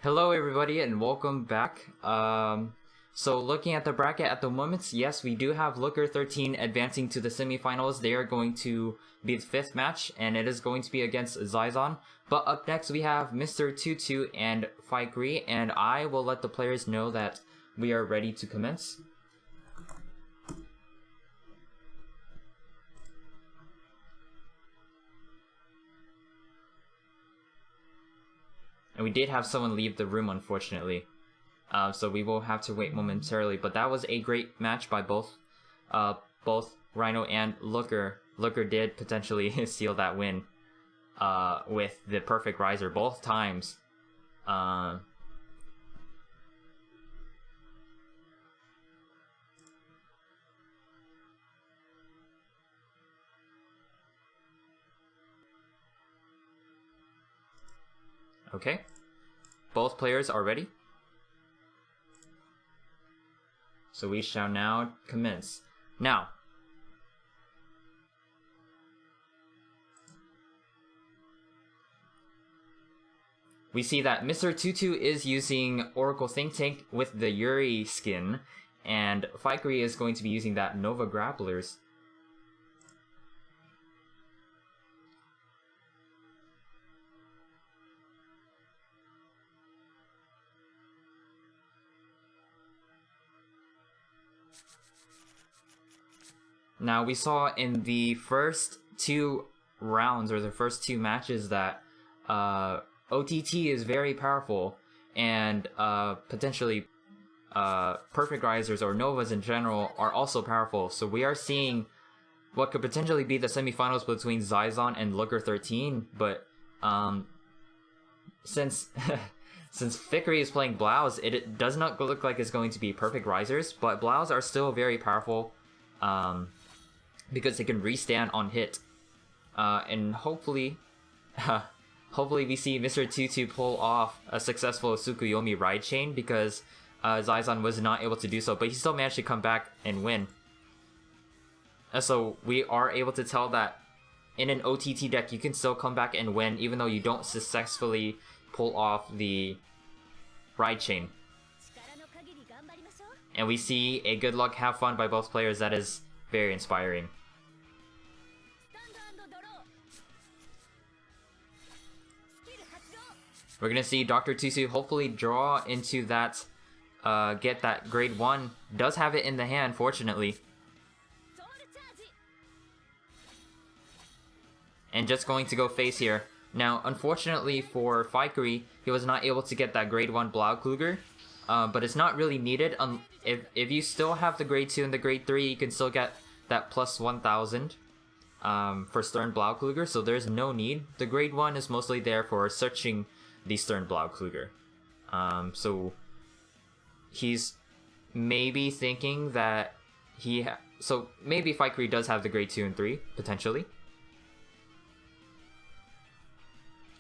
Hello everybody and welcome back. So looking at the bracket at the moment, yes, we do have Looker 13 advancing to the semifinals. They are going to be the 5th match, and it is going to be against Zizon. But up next we have Mr. Tutu and Fikri, and I will let the players know that we are ready to commence. And we did have someone leave the room, unfortunately. So we will have to wait momentarily. But that was a great match by both Rhino and Looker. Looker did potentially seal that win with the perfect riser both times. Okay, both players are ready. So we shall now commence. Now, we see that Mr. Tutu is using Oracle Think Tank with the Yuri skin, and Fikri is going to be using that Nova Grapplers. Now, we saw in the first 2 rounds, or the first 2 matches, that OTT is very powerful, and potentially Perfect Risers or Novas in general are also powerful. So we are seeing what could potentially be the semifinals between Zizon and Looker 13, but since since Fikri is playing Blouse, it does not look like it's going to be Perfect Risers, but Blouse are still very powerful. Because they can restand on hit, and hopefully we see Mr. Tutu pull off a successful Tsukuyomi ride chain, because Zizon was not able to do so, but he still managed to come back and win. So we are able to tell that in an OTT deck you can still come back and win even though you don't successfully pull off the ride chain. And we see a good luck, have fun by both players. That is very inspiring. We're gonna see Dr. Tutu hopefully draw into that, get that grade 1. Does have it in the hand, fortunately. And just going to go face here. Now, unfortunately for Fikri, he was not able to get that grade 1 Blaukluger. But it's not really needed. If you still have the grade 2 and the grade 3, you can still get that plus 1000 for Stern Blaukluger, so there's no need. The grade 1 is mostly there for searching the Stern Blaukluger. So he's maybe thinking that so maybe Fikri does have the grade 2 and 3, potentially.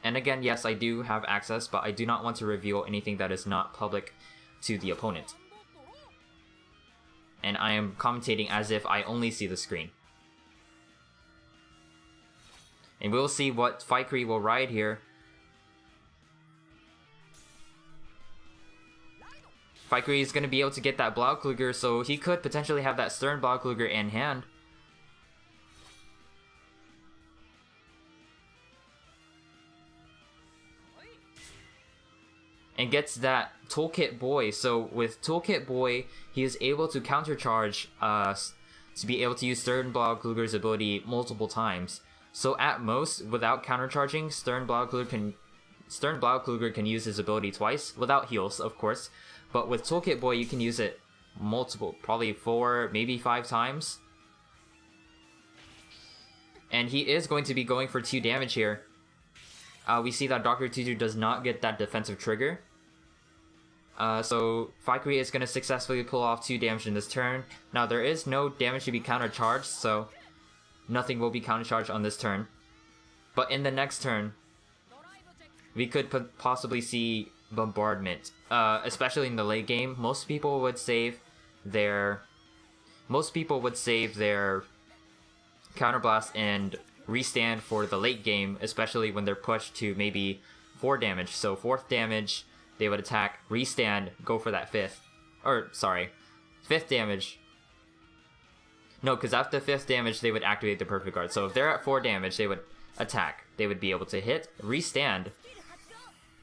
And again, yes, I do have access, but I do not want to reveal anything that is not public to the opponent. And I am commentating as if I only see the screen. And we'll see what Fikri will ride here. Fikri is going to be able to get that Blaukluger, so he could potentially have that Stern Blaukluger in hand. And gets that Toolkit Boy. So with Toolkit Boy, he is able to countercharge to be able to use Stern Blaukluger's ability multiple times. So at most, without countercharging, Stern Blaukluger can use his ability twice, without heals, of course. But with Toolkit Boy, you can use it multiple, probably 4, maybe 5 times. And he is going to be going for 2 damage here. We see that Dr. Tutu does not get that defensive trigger. So Fikri is going to successfully pull off 2 damage in this turn. Now there is no damage to be countercharged, so nothing will be countercharged on this turn. But in the next turn, we could possibly see Bombardment. Especially in the late game, most people would save their Counterblast and restand for the late game, especially when they're pushed to maybe 4 damage. So 4th damage they would attack, restand, go for that 5th. Or, sorry, 5th damage. No, because after 5th damage, they would activate the perfect guard. So if they're at 4 damage, they would attack. They would be able to hit, restand,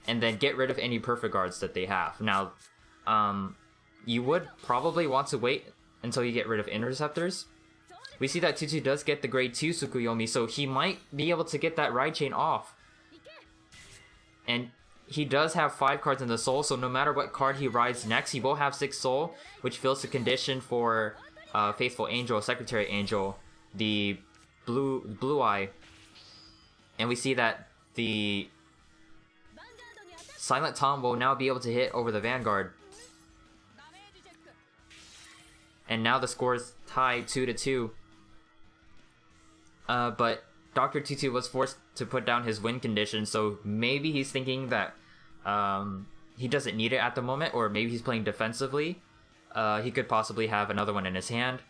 and then get rid of any perfect guards that they have. Now, you would probably want to wait until you get rid of interceptors. We see that Tutu does get the grade 2 Tsukuyomi, so he might be able to get that ride chain off. And he does have 5 cards in the soul, so no matter what card he rides next, he will have 6 soul, which fills the condition for Faithful Angel, Secretary Angel, the blue eye. And we see that the Silent Tom will now be able to hit over the Vanguard. And now the score is tied 2-2. But Dr. Tutu was forced to put down his win condition, so maybe he's thinking that he doesn't need it at the moment, or maybe he's playing defensively. He could possibly have another one in his hand.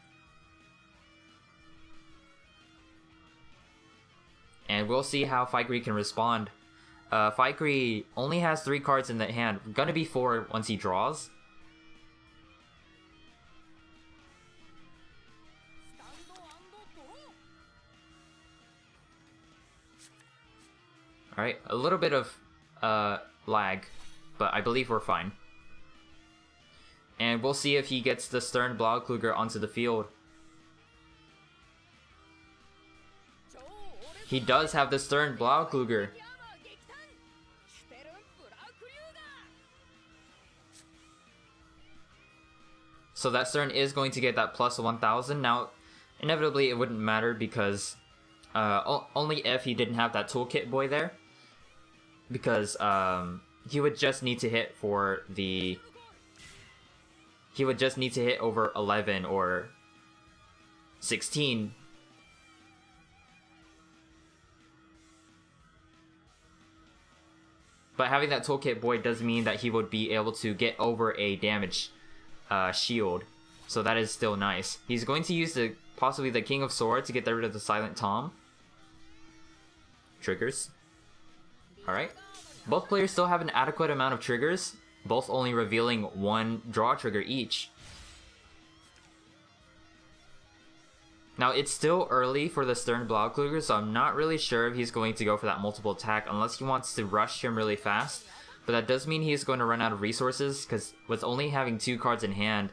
And we'll see how Faikri can respond. Faikri only has 3 cards in the hand. Gonna be 4 once he draws. Alright, a little bit of lag, but I believe we're fine. And we'll see if he gets the Stern Blaukluger onto the field. He does have the Stern Blaukluger. So that Stern is going to get that plus 1000. Now, inevitably it wouldn't matter because only if he didn't have that toolkit boy there. Because he would just need to hit for the... He would just need to hit over 11 or 16. But having that toolkit boy does mean that he would be able to get over a damage shield. So that is still nice. He's going to use possibly the King of Swords to get rid of the Silent Tom. Triggers. Alright. Both players still have an adequate amount of triggers, both only revealing 1 draw trigger each. Now, it's still early for the Stern Blaukluger, so I'm not really sure if he's going to go for that multiple attack unless he wants to rush him really fast. But that does mean he's going to run out of resources, because with only having 2 cards in hand,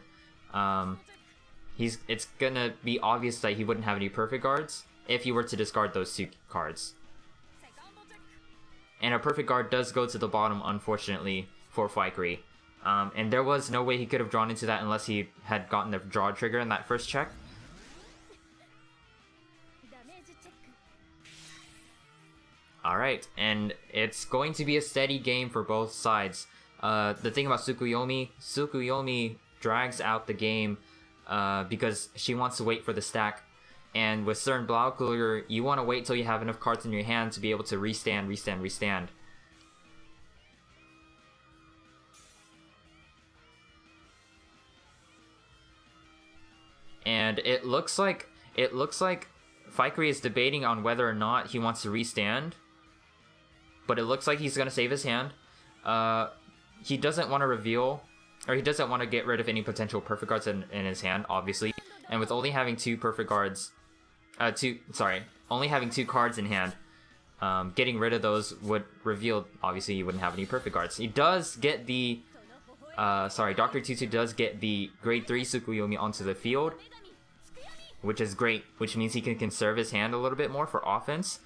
it's going to be obvious that he wouldn't have any perfect guards if he were to discard those 2 cards. And a perfect guard does go to the bottom, unfortunately, for Faikri. And there was no way he could have drawn into that unless he had gotten the draw trigger in that first check. Alright, and it's going to be a steady game for both sides. The thing about Tsukuyomi drags out the game because she wants to wait for the stack. And with Stern Blaukluger, you want to wait till you have enough cards in your hand to be able to restand. And it looks like Faikri is debating on whether or not he wants to restand. But it looks like he's going to save his hand. He doesn't want to reveal, or he doesn't want to get rid of any potential perfect guards in his hand, obviously. And with only having 2 perfect guards, only having 2 cards in hand, getting rid of those would reveal, obviously, you wouldn't have any perfect guards. He does get the, Dr. Tutu does get the grade 3 Tsukuyomi onto the field, which is great, which means he can conserve his hand a little bit more for offense.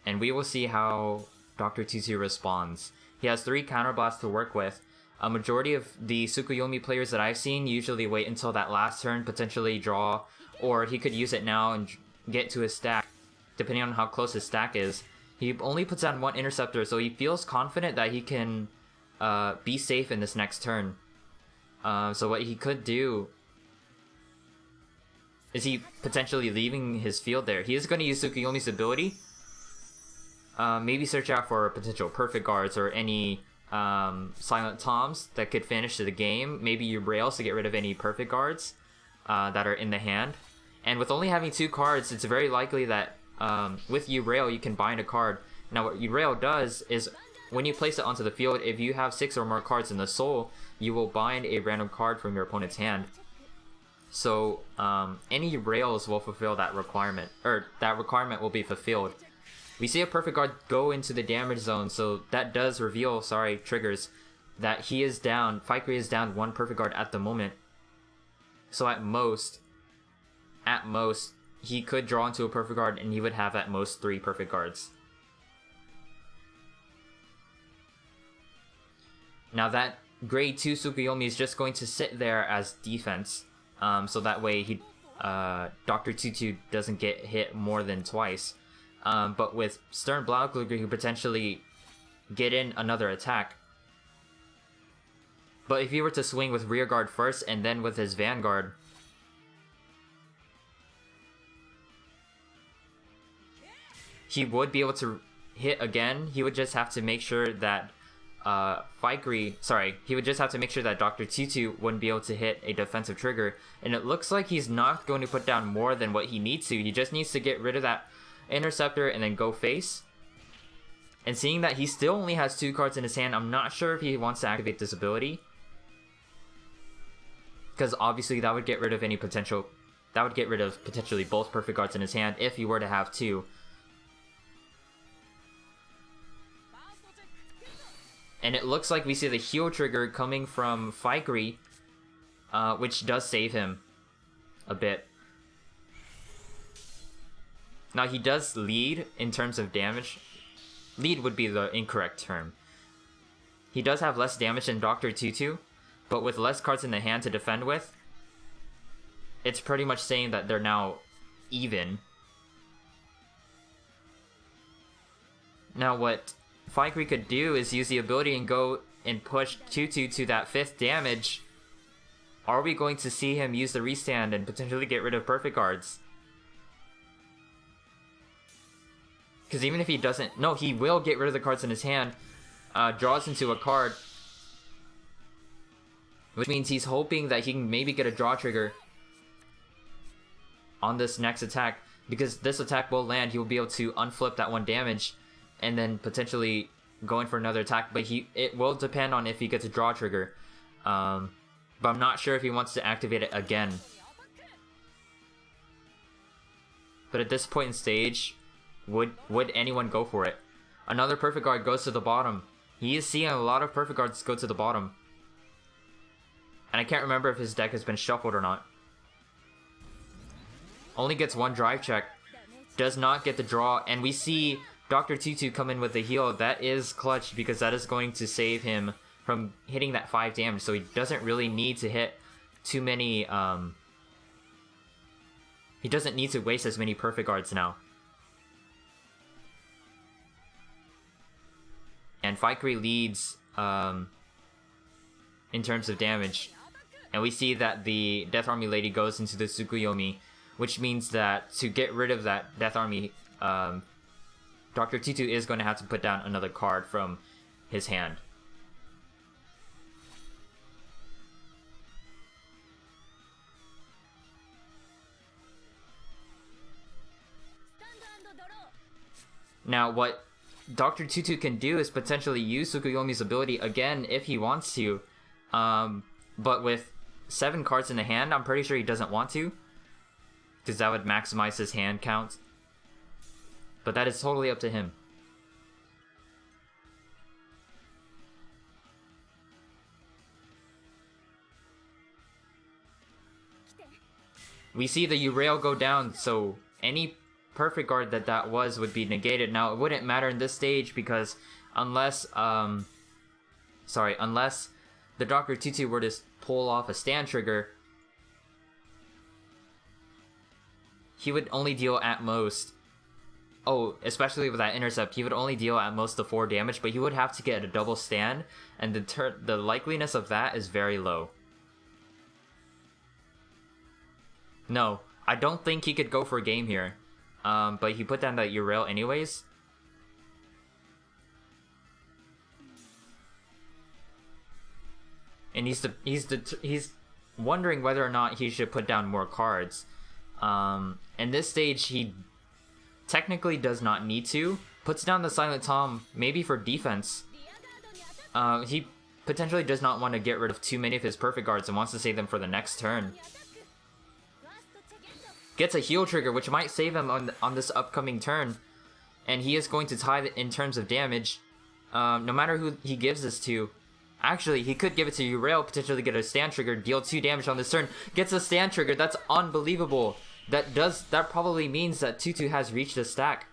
And we will see how Dr. Tutu responds. He has 3 counterblasts to work with. A majority of the Tsukuyomi players that I've seen usually wait until that last turn, potentially draw, or he could use it now and get to his stack, depending on how close his stack is. He only puts down 1 interceptor, so he feels confident that he can be safe in this next turn. So what he could do is he potentially leaving his field there. He is going to use Tsukuyomi's ability. Maybe search out for potential perfect guards or any Silent Toms that could finish the game. Maybe you rails to get rid of any perfect guards. that are in the hand. And with only having 2 cards, it's very likely that with Urail you can bind a card. Now what Urail does is when you place it onto the field, if you have 6 or more cards in the soul, you will bind a random card from your opponent's hand. So any rails will fulfill that requirement, or that requirement will be fulfilled. We see a perfect guard go into the damage zone, so that does reveal, triggers, that he is down, Fikri is down 1 perfect guard at the moment. So at most, he could draw into a perfect guard and he would have at most 3 perfect guards. Now that grade 2 Tsukuyomi is just going to sit there as defense, so that way he, Dr. Tutu doesn't get hit more than twice. But with Stern Blaukluger, he could potentially get in another attack. But if he were to swing with rear guard first and then with his Vanguard, he would be able to hit again. He would just have to make sure that he would just have to make sure that Dr. Tutu wouldn't be able to hit a defensive trigger. And it looks like he's not going to put down more than what he needs to. He just needs to get rid of that interceptor and then go face. And seeing that he still only has 2 cards in his hand, I'm not sure if he wants to activate this ability, because obviously that would get rid of any potential, that would get rid of potentially both perfect guards in his hand if he were to have 2. And it looks like we see the heal trigger coming from Fikri, which does save him a bit. Now he does lead in terms of damage. Lead would be the incorrect term. He does have less damage than Dr. Tutu, but with less cards in the hand to defend with, it's pretty much saying that they're now even. Now what Fikri could do is use the ability and go and push Tutu to that 5th damage. Are we going to see him use the restand and potentially get rid of perfect guards? Because even if he doesn't... No, he will get rid of the cards in his hand. Draws into a card. Which means he's hoping that he can maybe get a draw trigger on this next attack. Because this attack will land, he will be able to unflip that 1 damage and then potentially go in for another attack. But it will depend on if he gets a draw trigger. But I'm not sure if he wants to activate it again. But at this point in stage, would anyone go for it? Another perfect guard goes to the bottom. He is seeing a lot of perfect guards go to the bottom. And I can't remember if his deck has been shuffled or not. Only gets 1 drive check. Does not get the draw. And we see Dr. Tutu come in with the heal. That is clutch because that is going to save him from hitting that 5 damage. So he doesn't really need to hit too many... he doesn't need to waste as many perfect guards now. And Fikri leads in terms of damage. And we see that the Death Army Lady goes into the Tsukuyomi, which means that to get rid of that Death Army, Dr. Tutu is going to have to put down another card from his hand. Now what Dr. Tutu can do is potentially use Tsukuyomi's ability again if he wants to, but with 7 cards in the hand, I'm pretty sure he doesn't want to, because that would maximize his hand count. But that is totally up to him. We see the Urail go down, so any perfect guard that was would be negated. Now it wouldn't matter in this stage because unless unless the Dr. Tutu were to pull off a stand trigger, he would only deal at most, especially with that intercept, he would only deal at most the 4 damage, but he would have to get a double stand, and the likeliness of that is very low. No, I don't think he could go for a game here. But he put down that Urail anyways. And he's wondering whether or not he should put down more cards. In this stage, he technically does not need to. Puts down the Silent Tom, maybe for defense. He potentially does not want to get rid of too many of his perfect guards and wants to save them for the next turn. Gets a heal trigger, which might save him on this upcoming turn. And he is going to tie in terms of damage, no matter who he gives this to. Actually, he could give it to Urail, potentially get a stand trigger, deal 2 damage on this turn. Gets a stand trigger, that's unbelievable. That probably means that Tutu has reached a stack.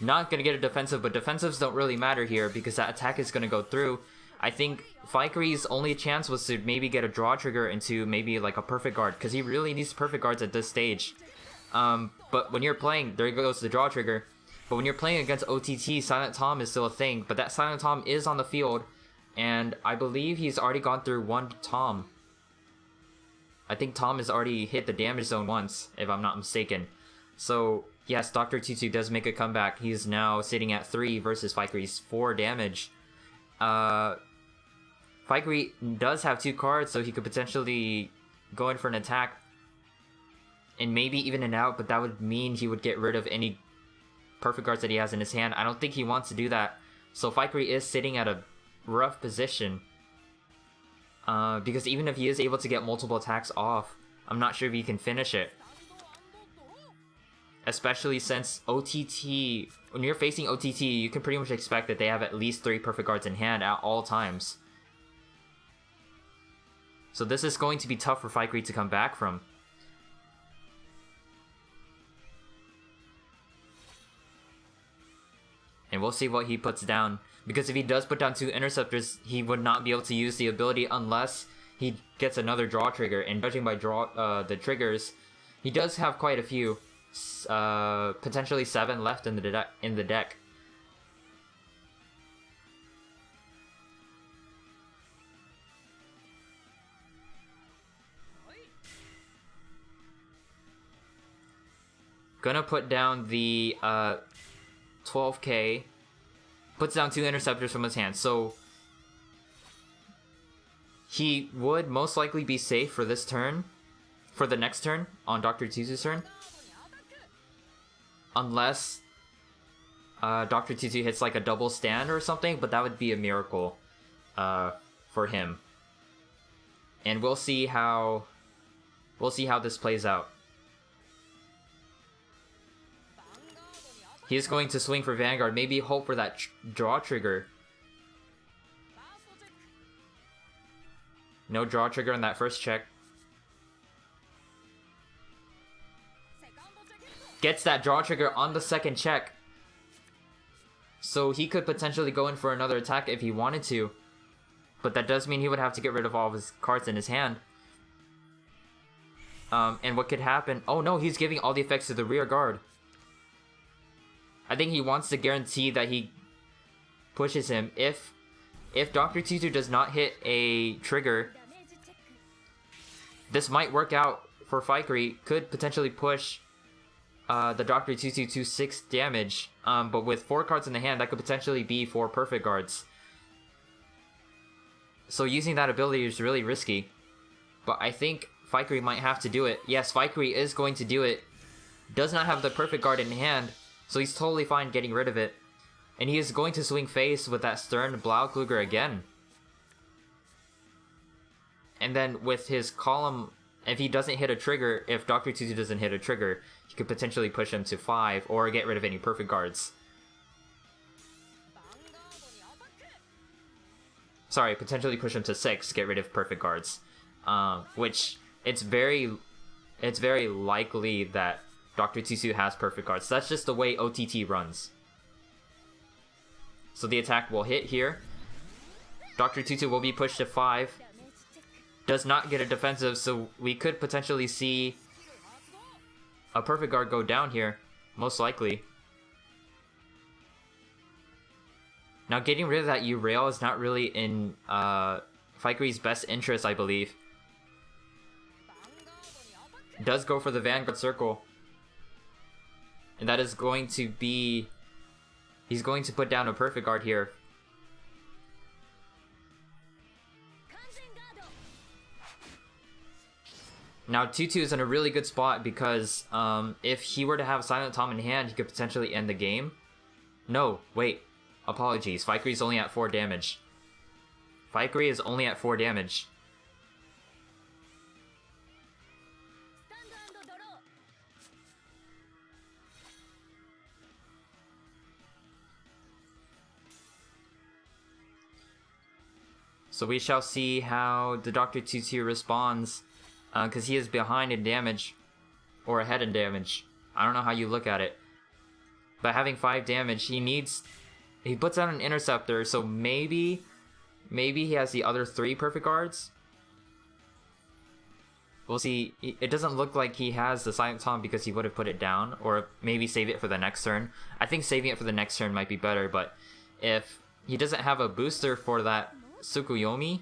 Not gonna get a defensive, but defensives don't really matter here because that attack is gonna go through. I think Fikri's only chance was to maybe get a draw trigger into maybe like a perfect guard, because he really needs perfect guards at this stage. But when you're playing, there goes the draw trigger. But when you're playing against OTT, Silent Tom is still a thing. But that Silent Tom is on the field, and I believe he's already gone through 1 Tom. I think Tom has already hit the damage zone once, if I'm not mistaken. So yes, Dr. Tutu does make a comeback. He's now sitting at 3 versus Fikri's 4 damage. Fikri does have 2 cards, so he could potentially go in for an attack. And maybe even an out, but that would mean he would get rid of any perfect guards that he has in his hand. I don't think he wants to do that. So Fikri is sitting at a rough position. Because even if he is able to get multiple attacks off, I'm not sure if he can finish it. Especially since OTT, when you're facing OTT, you can pretty much expect that they have at least 3 perfect guards in hand at all times. So this is going to be tough for Fikri to come back from. And we'll see what he puts down. Because if he does put down 2 interceptors, he would not be able to use the ability unless he gets another draw trigger. And judging by the triggers, he does have quite a few. Potentially 7 left in the deck. Gonna put down the 12k. Puts down 2 interceptors from his hand, so he would most likely be safe for this turn, for the next turn on Dr. Tutu's turn, unless Dr. Tutu hits like a double stand or something, but that would be a miracle for him. And we'll see how this plays out. He is going to swing for Vanguard, maybe hope for that draw trigger. No draw trigger on that first check. Gets that draw trigger on the second check. So he could potentially go in for another attack if he wanted to. But that does mean he would have to get rid of all of his cards in his hand. And what could happen... Oh no, he's giving all the effects to the rear guard. I think he wants to guarantee that he pushes him. If Dr. Tutu does not hit a trigger, this might work out for Fikri. Could potentially push the Dr. Tutu to 6 damage. But with 4 cards in the hand, that could potentially be 4 perfect guards. So using that ability is really risky. But I think Fikri might have to do it. Yes, Fikri is going to do it. Does not have the perfect guard in hand, so he's totally fine getting rid of it. And he is going to swing face with that Stern Blaukluger again. And then with his column, if he doesn't hit a trigger, if Dr. Tutu doesn't hit a trigger, he could potentially push him to 5 or get rid of any perfect guards. Sorry, potentially push him to 6, get rid of perfect guards. Which, it's very likely that Dr. Tutu has perfect guards. That's just the way OTT runs. So the attack will hit here. Dr. Tutu will be pushed to 5. Does not get a defensive, so we could potentially see a perfect guard go down here. Most likely. Now getting rid of that U-Rail is not really in Fikri's best interest, I believe. Does go for the Vanguard Circle. And that is going to be... He's going to put down a perfect guard here. Now, Tutu is in a really good spot because if he were to have Silent Tom in hand, he could potentially end the game. No, wait. Apologies. Fikri is only at 4 damage. Fikri is only at 4 damage. So we shall see how the Dr. Tutu responds, because he is behind in damage, or ahead in damage. I don't know how you look at it. But having 5 damage, he puts out an interceptor, so maybe he has the other 3 perfect guards. We'll see. It doesn't look like he has the Silent Tom because he would have put it down, or maybe save it for the next turn. I think saving it for the next turn might be better, but if he doesn't have a booster for that Tsukuyomi,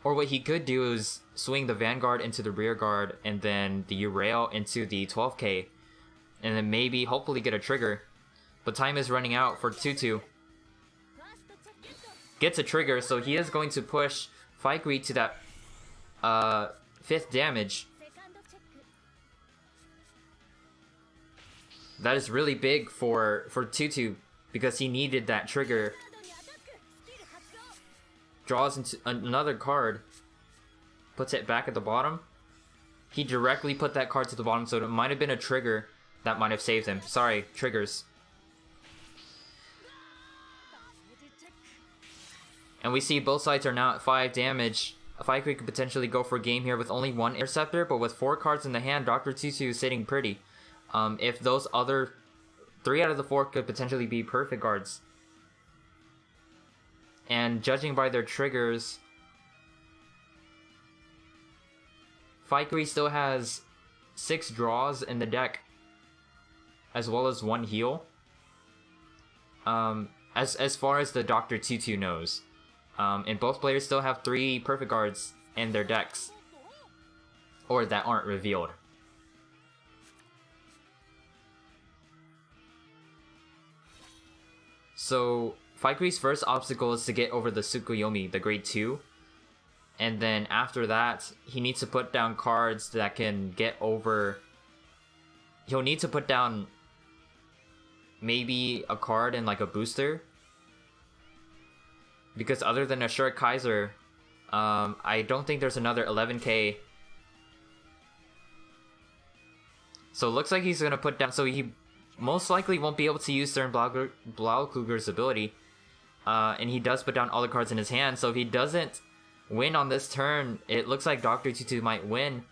or what he could do is swing the Vanguard into the rear guard and then the Urail into the 12k, and then maybe hopefully get a trigger. But time is running out for Tutu. Gets a trigger, so he is going to push Fikri to that 5th damage. That is really big for Tutu because he needed that trigger. Draws into another card, puts it back at the bottom. He directly put that card to the bottom, so it might have been a trigger that might have saved him. Sorry, triggers. And we see both sides are now at 5 damage. Fikri could potentially go for a game here with only 1 interceptor, but with 4 cards in the hand, Dr. Tutu is sitting pretty. If those other 3 out of the 4 could potentially be perfect guards. And judging by their triggers, Fikri still has 6 draws in the deck, as well as 1 heal. As far as the Dr. Tutu knows. And both players still have 3 perfect guards in their decks, or that aren't revealed. So Fikri's first obstacle is to get over the Tsukuyomi, the grade 2. And then after that, he needs to put down cards that can get over... He'll need to put down maybe a card and like a booster. Because other than a Shurt Kaiser, I don't think there's another 11k. So it looks like he's going to put down... So he most likely won't be able to use Stern Blaukluger's ability. And he does put down all the cards in his hand, so if he doesn't win on this turn, it looks like Dr. Tutu might win.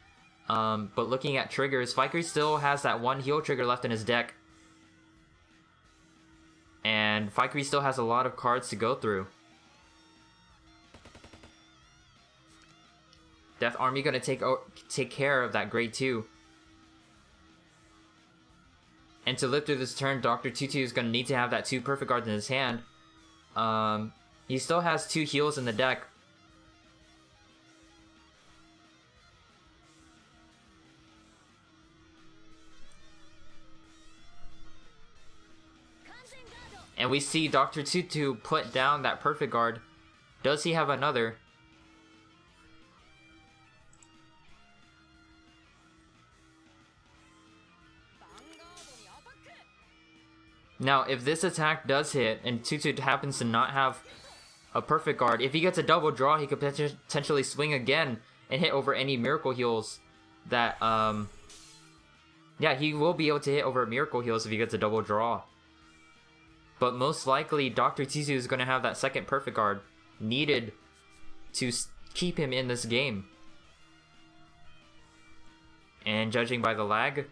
But looking at triggers, Fikri still has that 1 heal trigger left in his deck. And Fikri still has a lot of cards to go through. Death Army gonna take care of that grade 2. And to live through this turn, Dr. Tutu is gonna need to have that 2 perfect cards in his hand. He still has 2 heals in the deck. And we see Dr. Tutu put down that perfect guard. Does he have another? Now, if this attack does hit, and Tutu happens to not have a perfect guard, if he gets a double draw, he could potentially swing again and hit over any miracle heals that, yeah, he will be able to hit over miracle heals if he gets a double draw. But most likely, Dr. Tutu is going to have that second perfect guard needed to keep him in this game. And judging by the lag,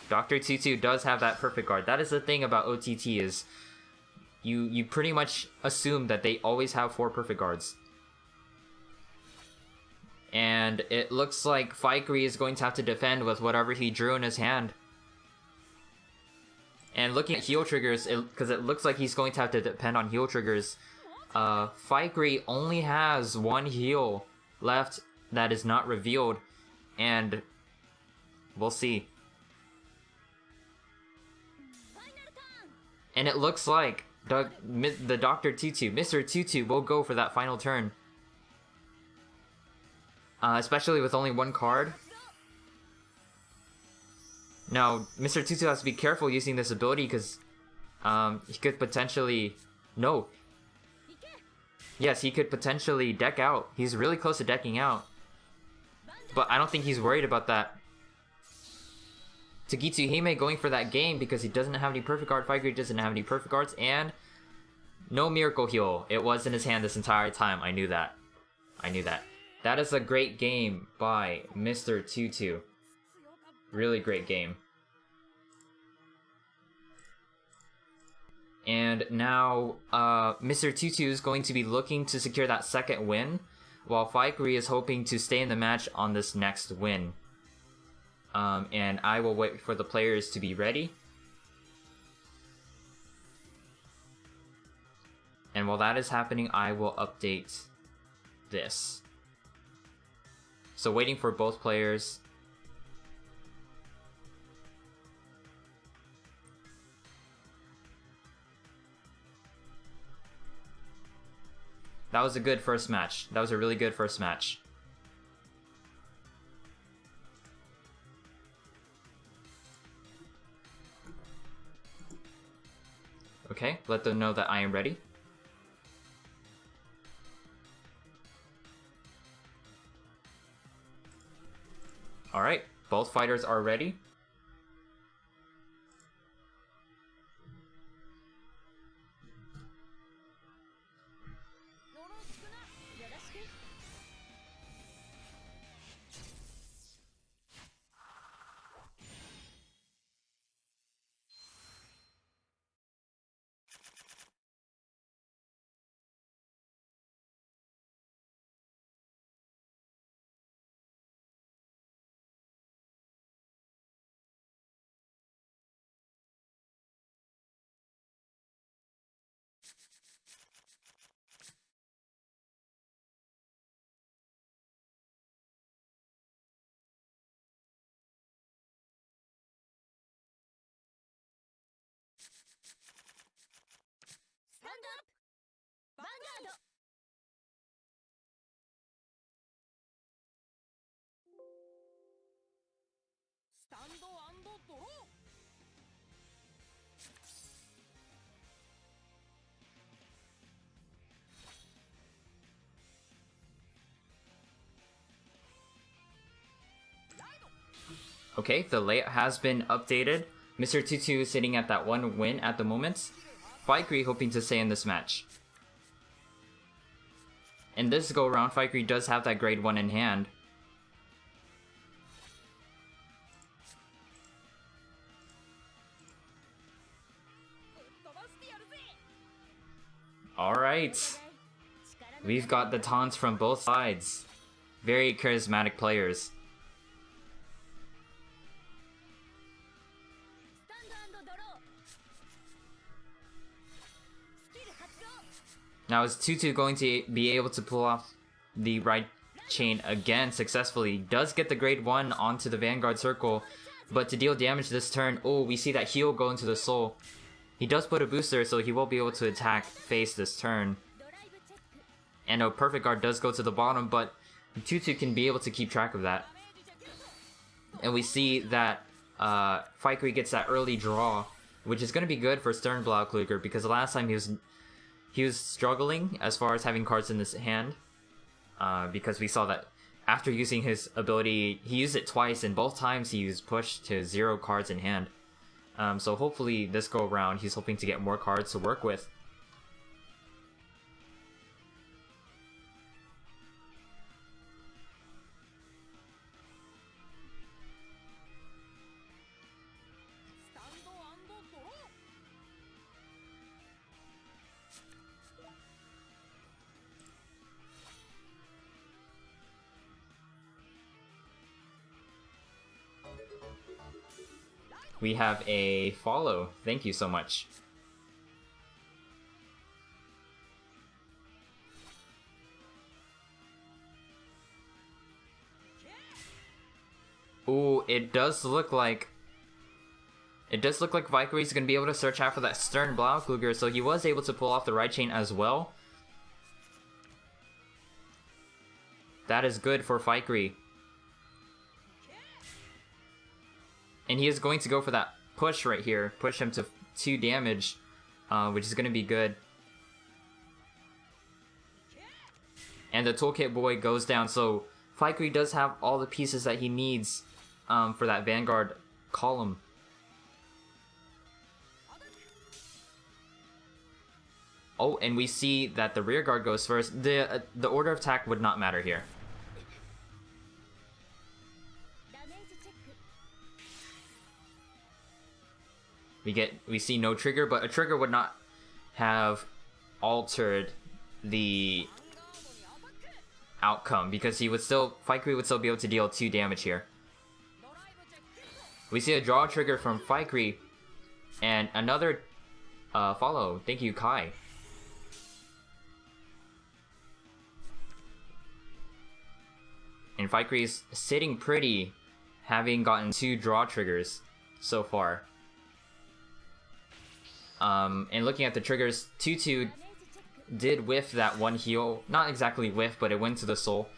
Dr. Tutu does have that perfect guard. That is the thing about OTT is you pretty much assume that they always have 4 perfect guards. And it looks like Fikri is going to have to defend with whatever he drew in his hand. And looking at heal triggers, because it looks like he's going to have to depend on heal triggers, Fikri only has 1 heal left that is not revealed, and we'll see. And it looks like The Dr. Tutu, Mr. Tutu will go for that final turn. Especially with only one card. Now, Mr. Tutu has to be careful using this ability because he could potentially... No. Yes, he could potentially deck out. He's really close to decking out. But I don't think he's worried about that. Togitsu Hime going for that game because he doesn't have any perfect guard. Fightgrid doesn't have any perfect guards. And no Miracle Heal. It was in his hand this entire time. I knew that. I knew that. That is a great game by Mr. Tutu. Really great game. And now Mr. Tutu is going to be looking to secure that second win, while Fightgrid is hoping to stay in the match on this next win. And I will wait for the players to be ready. And while that is happening, I will update this. So waiting for both players. That was a good first match. That was a really good first match. Okay, let them know that I am ready. Alright, both fighters are ready. Stand up! Vanguard! Stand and draw! Okay, the layout has been updated. Mr. Tutu is sitting at that one win at the moment. Fightgrid hoping to stay in this match. In this go around, Fightgrid does have that grade 1 in hand. Alright. We've got the taunts from both sides. Very charismatic players. Now is Tutu going to be able to pull off the right chain again successfully? Does get the grade 1 onto the Vanguard circle, but to deal damage this turn, oh, we see that heal go into the soul. He does put a booster, so he will be able to attack face this turn. And a perfect guard does go to the bottom, but Tutu can be able to keep track of that. And we see that Fightgrid gets that early draw, which is going to be good for Stern Blaukluger, because the last time he was struggling as far as having cards in his hand, because we saw that after using his ability, he used it twice, and both times he was pushed to 0 cards in hand. So hopefully this go around, he's hoping to get more cards to work with. We have a follow. Thank you so much. Ooh, it does look like It does look like Valkyrie's going to be able to search out for that Stern Blaukluger, so he was able to pull off the right chain as well. That is good for Valkyrie. And he is going to go for that push right here. Push him to 2 damage, which is going to be good. And the Toolkit Boy goes down, so Valkyrie does have all the pieces that he needs for that Vanguard column. Oh, and we see that the rear guard goes first. The order of attack would not matter here. We see no trigger, but a trigger would not have altered the outcome because Valkyrie would still be able to deal 2 damage here. We see a draw trigger from Valkyrie and another follow. Thank you, Kai. And Valkyrie is sitting pretty, having gotten 2 draw triggers so far. And looking at the triggers, 2-2 did whiff that 1 heal. Not exactly whiff, but it went to the soul.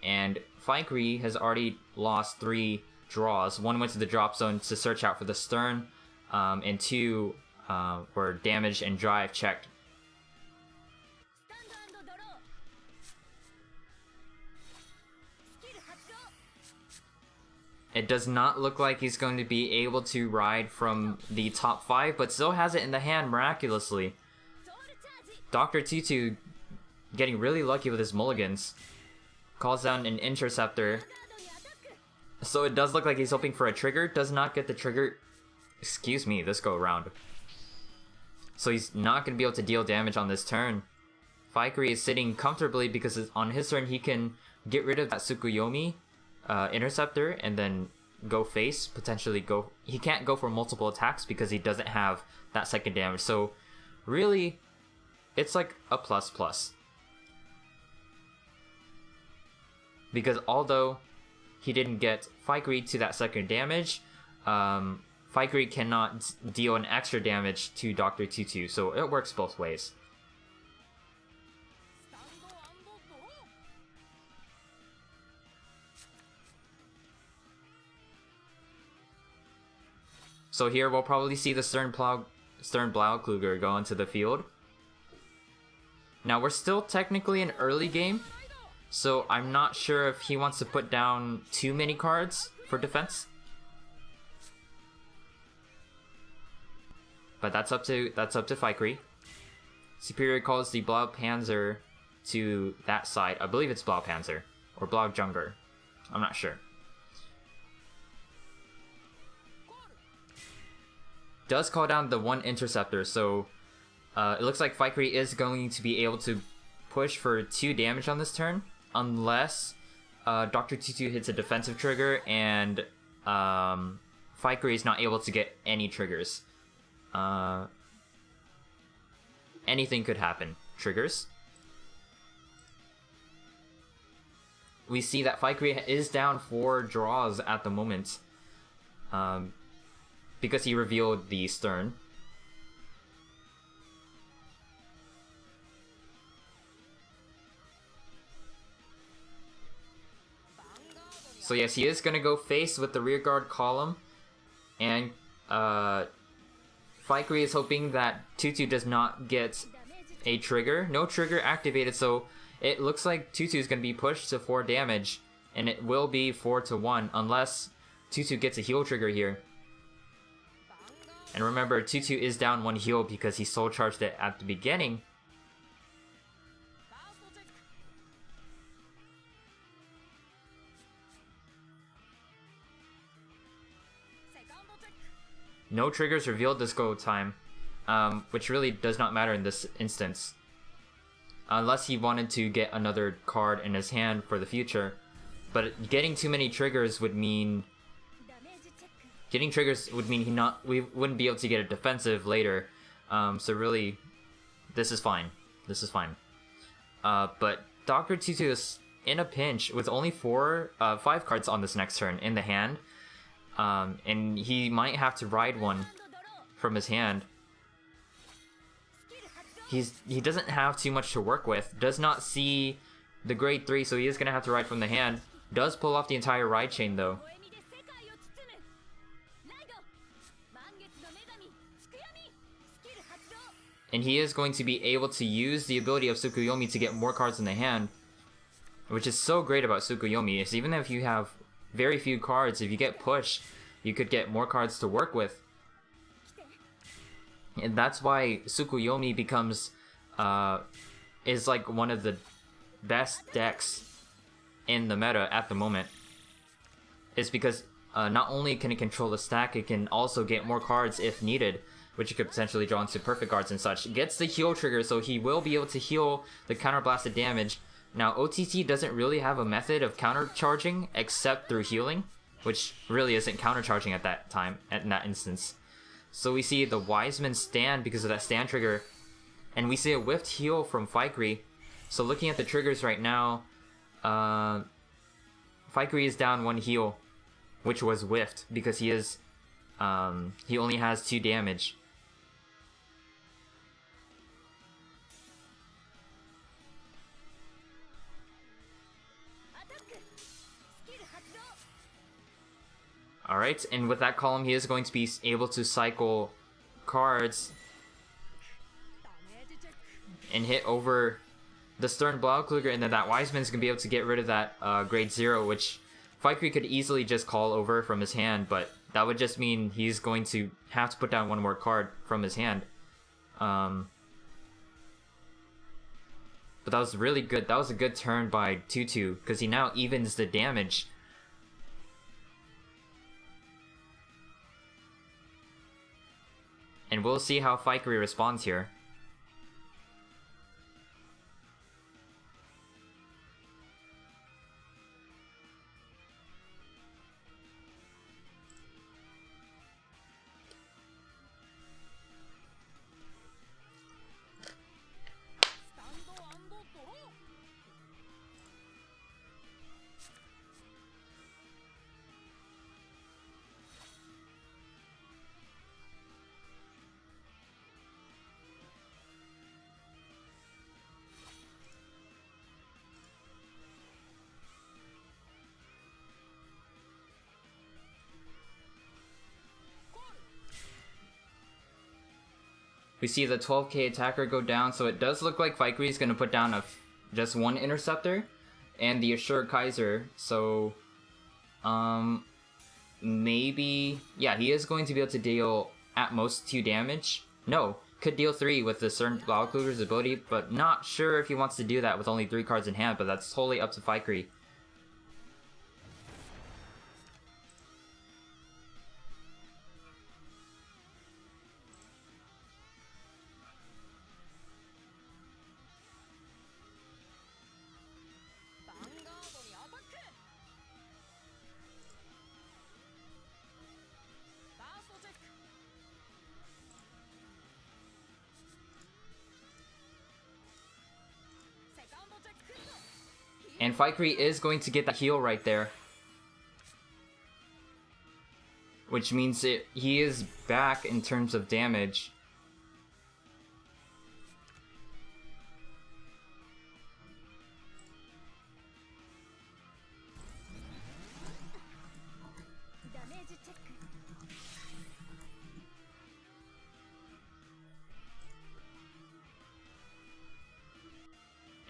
And Valkyrie has already lost 3 draws. 1 went to the drop zone to search out for the Stern, and 2 were damage and drive checked. It does not look like he's going to be able to ride from the top 5, but still has it in the hand miraculously. Dr. Tutu getting really lucky with his mulligans. Calls down an interceptor. So it does look like he's hoping for a trigger. Does not get the trigger. Excuse me, this go around. So he's not going to be able to deal damage on this turn. Valkyrie is sitting comfortably because on his turn he can get rid of that Tsukuyomi interceptor and then go face, potentially go. He can't go for multiple attacks because he doesn't have that second damage. So really, it's like a plus. Because although he didn't get Valkyrie to that second damage, Valkyrie cannot deal an extra damage to Dr. Tutu, so it works both ways. So here we'll probably see the Stern Blaukluger go into the field. Now we're still technically in early game, so I'm not sure if he wants to put down too many cards for defense. But that's up to Valkyrie. Superior calls the Blaupanzer to that side. I believe it's Blaupanzer or Blaujunger. I'm not sure. Does call down the 1 interceptor, so it looks like Valkyrie is going to be able to push for 2 damage on this turn, unless Dr. Tutu hits a defensive trigger and Valkyrie is not able to get any triggers. Anything could happen. Triggers. We see that Valkyrie is down 4 draws at the moment. Because he revealed the Stern. So yes, he is gonna go face with the rear guard column, and Valkyrie is hoping that Tutu does not get a trigger. No trigger activated, so it looks like Tutu is gonna be pushed to 4 damage, and it will be 4-1 unless Tutu gets a heal trigger here. And remember, Tutu is down 1 heal because he soul charged it at the beginning. No triggers revealed this go time, which really does not matter in this instance. Unless he wanted to get another card in his hand for the future. But getting too many triggers would mean... we wouldn't be able to get a defensive later. So really, this is fine. This is fine. But Dr. Tutu is in a pinch with only 5 cards on this next turn in the hand. And he might have to ride one from his hand. He doesn't have too much to work with. Does not see the grade 3, so he is going to have to ride from the hand. Does pull off the entire ride chain though. And he is going to be able to use the ability of Tsukuyomi to get more cards in the hand. Which is so great about Tsukuyomi, is even if you have very few cards, if you get pushed, you could get more cards to work with. And that's why Tsukuyomi becomes, is like one of the best decks in the meta at the moment. It's because not only can it control the stack, it can also get more cards if needed, which you could potentially draw into perfect cards and such. It gets the heal trigger, so he will be able to heal the counterblasted damage. Now, OTT doesn't really have a method of countercharging except through healing, which really isn't countercharging at that time, in that instance. So we see the Wiseman stand because of that stand trigger, and we see a whiffed heal from Fikri. So looking at the triggers right now, Fikri is down 1 heal, which was whiffed because he is, he only has 2 damage. Alright, and with that column, he is going to be able to cycle cards and hit over the Stern Blaukluger, and then that Wiseman is going to be able to get rid of that grade 0, which Fikri could easily just call over from his hand, but that would just mean he's going to have to put down 1 more card from his hand. But that was really good. That was a good turn by Tutu, because he now evens the damage. And we'll see how Fikri responds here. We see the 12k attacker go down, so it does look like Fikri is going to put down just 1 interceptor and the Assured Kaiser, so maybe, yeah, he is going to be able to deal at most 2 damage. No, could deal 3 with the Stern Blaukluger's ability, but not sure if he wants to do that with only 3 cards in hand, but that's totally up to Fikri. And Fikri is going to get that heal right there. Which means he is back in terms of damage.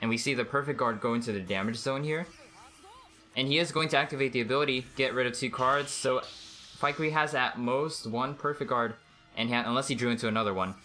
And we see the Perfect Guard go into the damage zone here. And he is going to activate the ability, get rid of 2 cards, so Fikri has at most 1 Perfect Guard in hand, unless he drew into another one.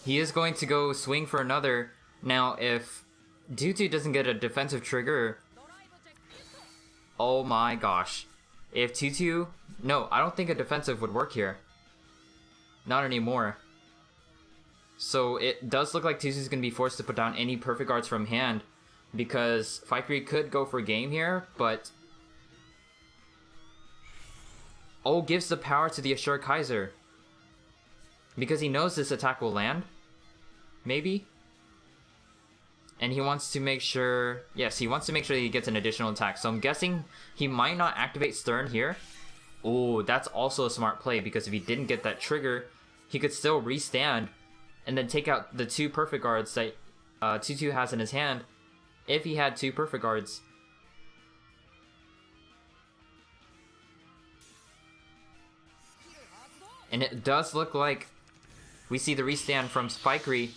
He is going to go swing for another. Now, if Tutu doesn't get a defensive trigger... Oh my gosh. If Tutu... No, I don't think a defensive would work here. Not anymore. So it does look like Tutu's going to be forced to put down any Perfect Guards from hand. because Faikri could go for game here, but oh, gives the power to the Assure Kaiser because he knows this attack will land, maybe. And he wants to make sure, yes, he wants to make sure that he gets an additional attack. So I'm guessing he might not activate Stern here. Oh, that's also a smart play, because if he didn't get that trigger, he could still restand and then take out the 2 perfect guards that Tutu has in his hand if he had 2 perfect guards. And it does look like we see the restand from Spikery.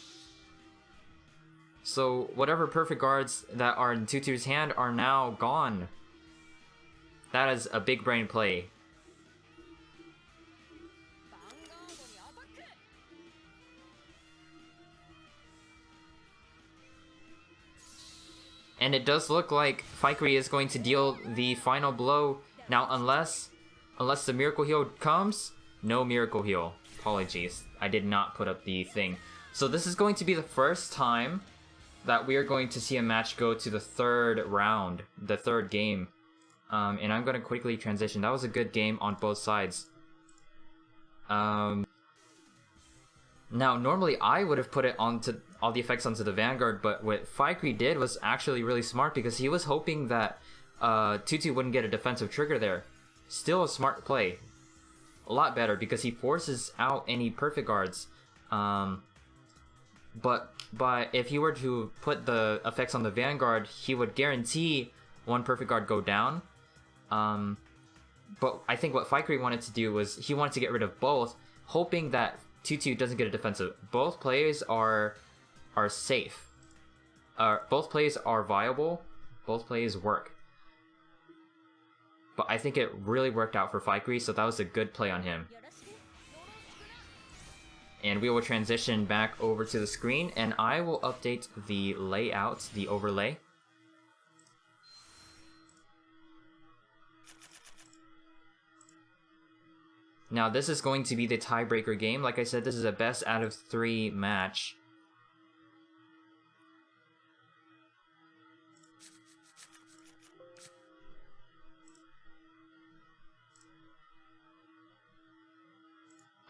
So whatever perfect guards that are in Tutu's hand are now gone. That is a big brain play. And it does look like Faikri is going to deal the final blow. Now, unless the Miracle Heal comes, no Miracle Heal. Apologies, I did not put up the thing. So this is going to be the first time that we are going to see a match go to the 3rd round, the 3rd game. And I'm going to quickly transition. That was a good game on both sides. Now, normally I would have put it onto all the effects onto the Vanguard, but what Faikri did was actually really smart, because he was hoping that Tutu wouldn't get a defensive trigger there. Still a smart play. A lot better, because he forces out any perfect guards. But if he were to put the effects on the Vanguard, he would guarantee 1 perfect guard go down. But I think what Faikri wanted to do was he wanted to get rid of both, hoping that Tutu doesn't get a defensive. Both plays are safe. Both plays are viable. Both plays work. But I think it really worked out for Faikri, so that was a good play on him. And we will transition back over to the screen, and I will update the layout, the overlay. Now, this is going to be the tiebreaker game. Like I said, this is a best out of 3 match.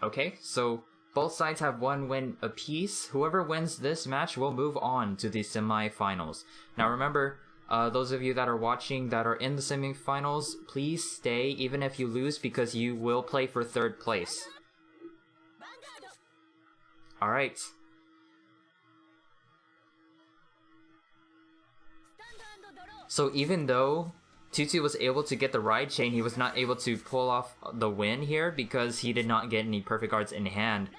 Okay, so both sides have 1 win apiece. Whoever wins this match will move on to the semifinals. Now remember, those of you that are watching that are in the semifinals, please stay even if you lose, because you will play for 3rd place. Alright. So even though Tutu was able to get the ride chain, he was not able to pull off the win here because he did not get any perfect guards in hand,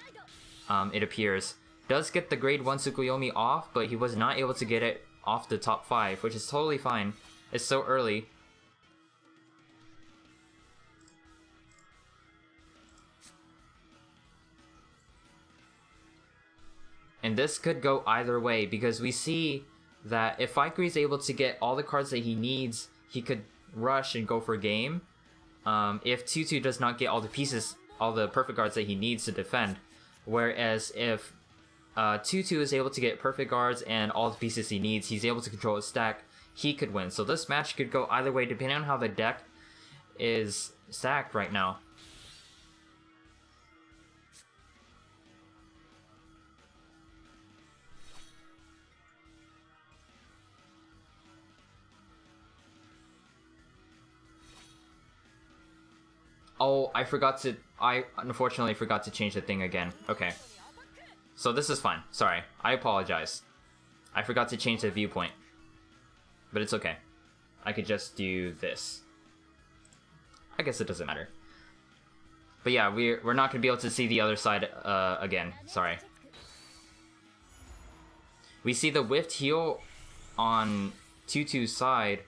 it appears. Does get the grade 1 Tsukuyomi off, but he was not able to get it off the top 5, which is totally fine. It's so early. And this could go either way, because we see that if Faikri is able to get all the cards that he needs, he could rush and go for a game. If Tutu does not get all the pieces, all the perfect guards that he needs to defend. Whereas if Tutu is able to get perfect guards and all the pieces he needs, he's able to control his stack, he could win. So this match could go either way depending on how the deck is stacked right now. Oh, I unfortunately forgot to change the thing again. Okay. So this is fine. Sorry. I apologize. I forgot to change the viewpoint. But it's okay. I could just do this. I guess it doesn't matter. But yeah, we're not going to be able to see the other side again. Sorry. We see the whiffed heal on Tutu's side.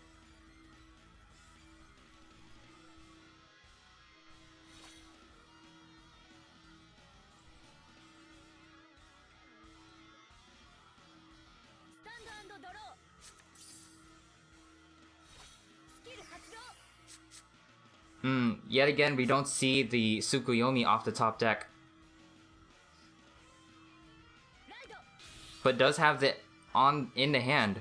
Yet again, we don't see the Tsukuyomi off the top deck. But does have the in the hand.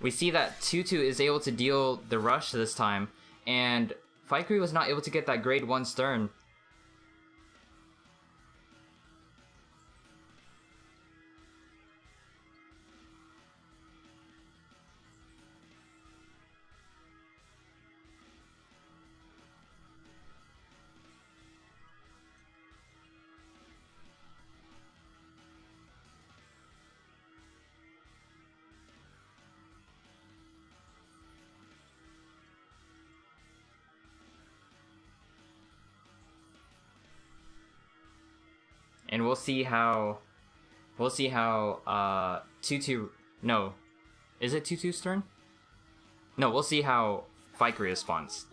We see that Tutu is able to deal the rush this time, and Faikuri was not able to get that grade 1 stern. And we'll see how Tutu, no, is it Tutu's turn? No, we'll see how Faikuri responds.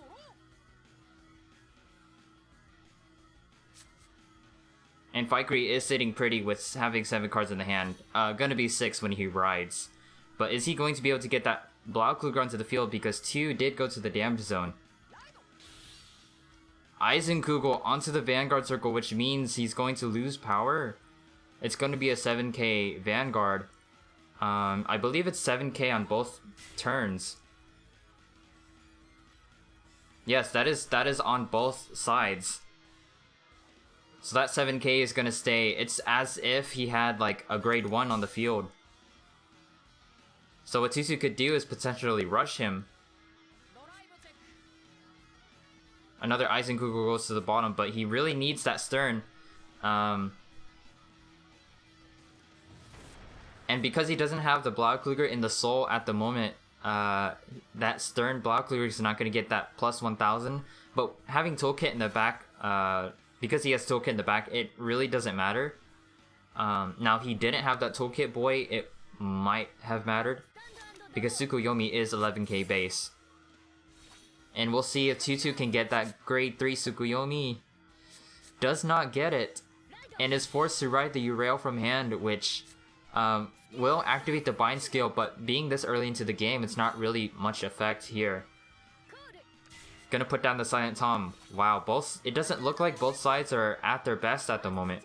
And Faikuri is sitting pretty with having 7 cards in the hand. Gonna be 6 when he rides. But is he going to be able to get that Blaukluger onto the field, because 2 did go to the damage zone. Eisenkugel onto the Vanguard circle, which means he's going to lose power. It's going to be a 7k Vanguard. I believe it's 7k on both turns. Yes, that is on both sides. So that 7k is going to stay. It's as if he had like a grade 1 on the field. So what Tutu could do is potentially rush him. Another Eisenkugel goes to the bottom, but he really needs that stern. And because he doesn't have the Blaukluger in the soul at the moment, that stern Blaukluger is not going to get that plus 1000. But having Toolkit in the back, because he has Toolkit in the back, it really doesn't matter. Now, if he didn't have that Toolkit boy, it might have mattered, because Tsukuyomi is 11k base. And we'll see if Tutu can get that grade 3 Tsukuyomi. Does not get it, and is forced to ride the Urail from hand, which will activate the bind skill, but being this early into the game, it's not really much effect here. Gonna put down the Silent Tom. Wow, it doesn't look like both sides are at their best at the moment.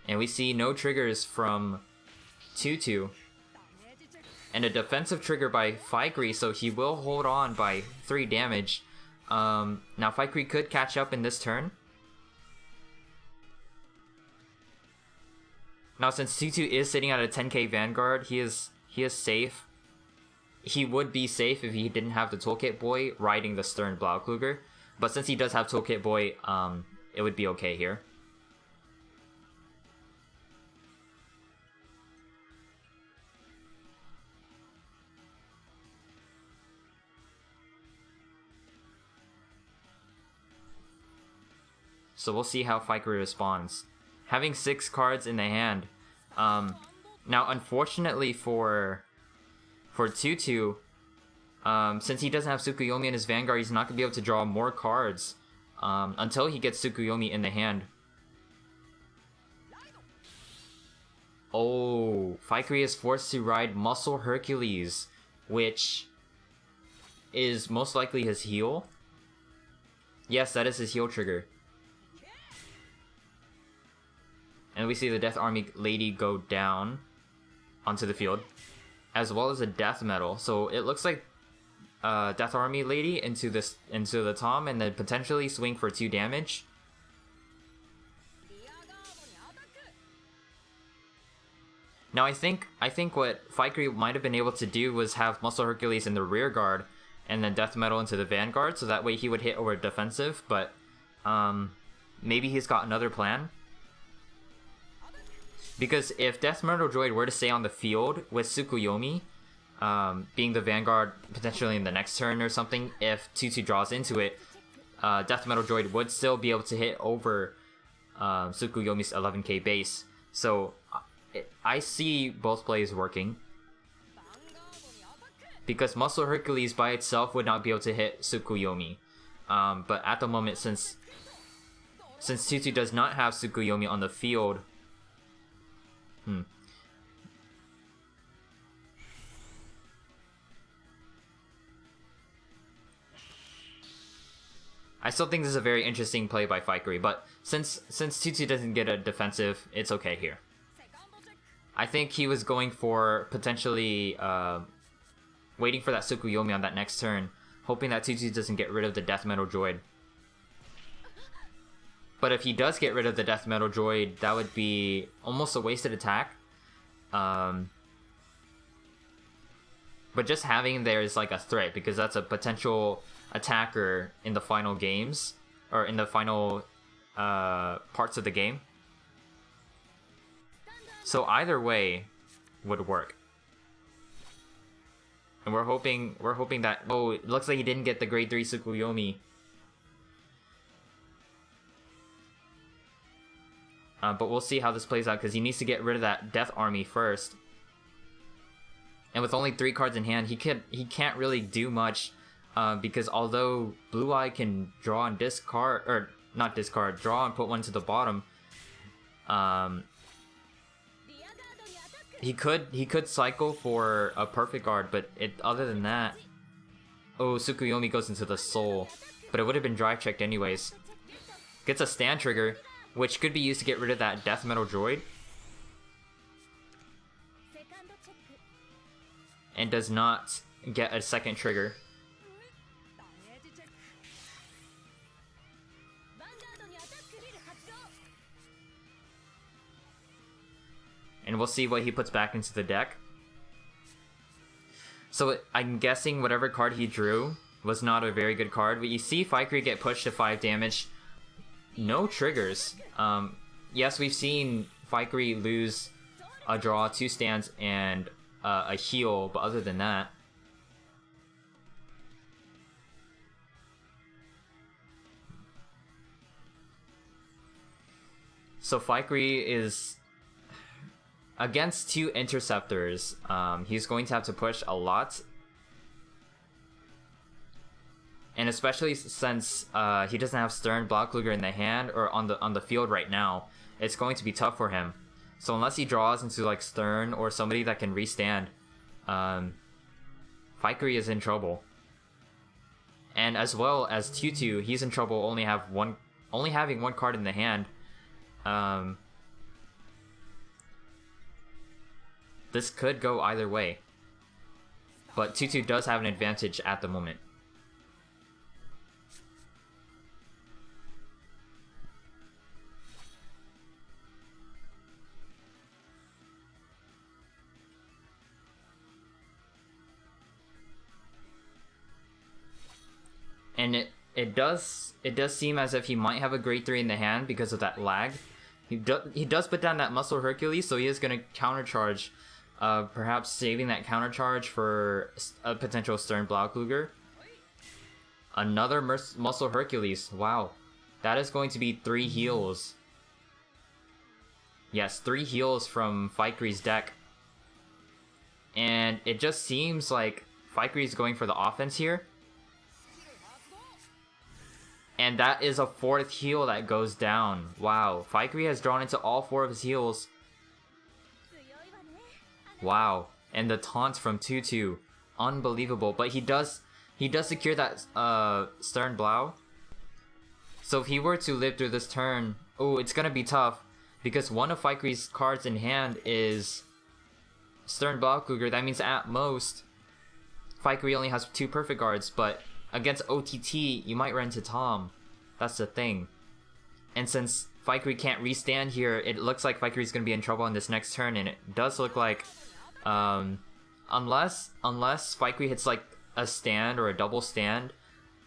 And we see no triggers from Tutu. And a defensive trigger by Faikuri, so he will hold on by 3 damage. Now Faikuri could catch up in this turn. Now since Tutu is sitting at a 10k Vanguard, he is safe. He would be safe if he didn't have the Toolkit boy riding the stern Blaukluger. But since he does have Toolkit boy, it would be okay here. So we'll see how Faikuri responds. Having 6 cards in the hand. Now, unfortunately for Tutu, since he doesn't have Tsukuyomi in his Vanguard, he's not going to be able to draw more cards until he gets Tsukuyomi in the hand. Oh, Faikuri is forced to ride Muscle Hercules, which is most likely his heal. Yes, that is his heal trigger. And we see the Death Army Lady go down onto the field, as well as a Death Metal. So it looks like Death Army Lady into the Tom, and then potentially swing for 2 damage. Now I think what Faikuri might have been able to do was have Muscle Hercules in the rear guard, and then Death Metal into the Vanguard, so that way he would hit over defensive. But maybe he's got another plan. Because if Death Metal Droid were to stay on the field with Tsukuyomi, being the Vanguard potentially in the next turn or something, if Tutu draws into it, Death Metal Droid would still be able to hit over Tsukuyomi's 11k base. So I see both plays working. Because Muscle Hercules by itself would not be able to hit Tsukuyomi. But at the moment, since Tutu does not have Tsukuyomi on the field, I still think this is a very interesting play by Faikuri, but since Tutu doesn't get a defensive, it's okay here. I think he was going for potentially waiting for that Tsukuyomi on that next turn, hoping that Tutu doesn't get rid of the Death Metal Droid. But if he does get rid of the Death Metal Droid, that would be almost a wasted attack. But just having him there is like a threat, because that's a potential attacker in the final games, or in the final parts of the game. So either way would work. And we're hoping that, oh, it looks like he didn't get the grade 3 Tsukuyomi. But we'll see how this plays out, because he needs to get rid of that Death Army first. And with only 3 cards in hand, he can't really do much, because although Blue Eye can draw and discard, or not discard, draw and put one to the bottom, he could cycle for a perfect guard, but other than that, oh, Tsukuyomi goes into the soul, but it would have been drive checked anyways. Gets a stand trigger, which could be used to get rid of that Death Metal Droid, and does not get a second trigger. And we'll see what he puts back into the deck. So I'm guessing whatever card he drew was not a very good card. But you see Fikri get pushed to 5 damage. No triggers. Yes, we've seen Fikri lose a draw, 2 stands, and a heal, but other than that, so Fikri is against 2 interceptors. He's going to have to push a lot, and especially since he doesn't have Stern Blauklüger in the hand or on the field right now, it's going to be tough for him. So unless he draws into like Stern or somebody that can restand, Fikri is in trouble. And as well as Tutu, he's in trouble only having 1 card in the hand. This could go either way, but Tutu does have an advantage at the moment. And it does seem as if he might have a grade 3 in the hand because of that lag. He does put down that Muscle Hercules, so he is going to countercharge, perhaps saving that countercharge for a potential Stern Blauklüger. Another Muscle Hercules. Wow, that is going to be 3 heals. Yes, 3 heals from Fikri's deck. And it just seems like Fikri is going for the offense here. And that is a 4th heal that goes down. Wow, Fikri has drawn into all 4 of his heals. Wow, and the taunts from Tutu, unbelievable. But he does secure that Stern Blau. So if he were to live through this turn, oh, it's gonna be tough, because one of Fikri's cards in hand is Stern Blauklüger. That means at most Fikri only has 2 perfect guards, but against OTT, you might run into Tom. That's the thing. And since Fikri can't restand here, it looks like Fikri's going to be in trouble on this next turn, and it does look like, unless Fikri hits like a stand or a double stand,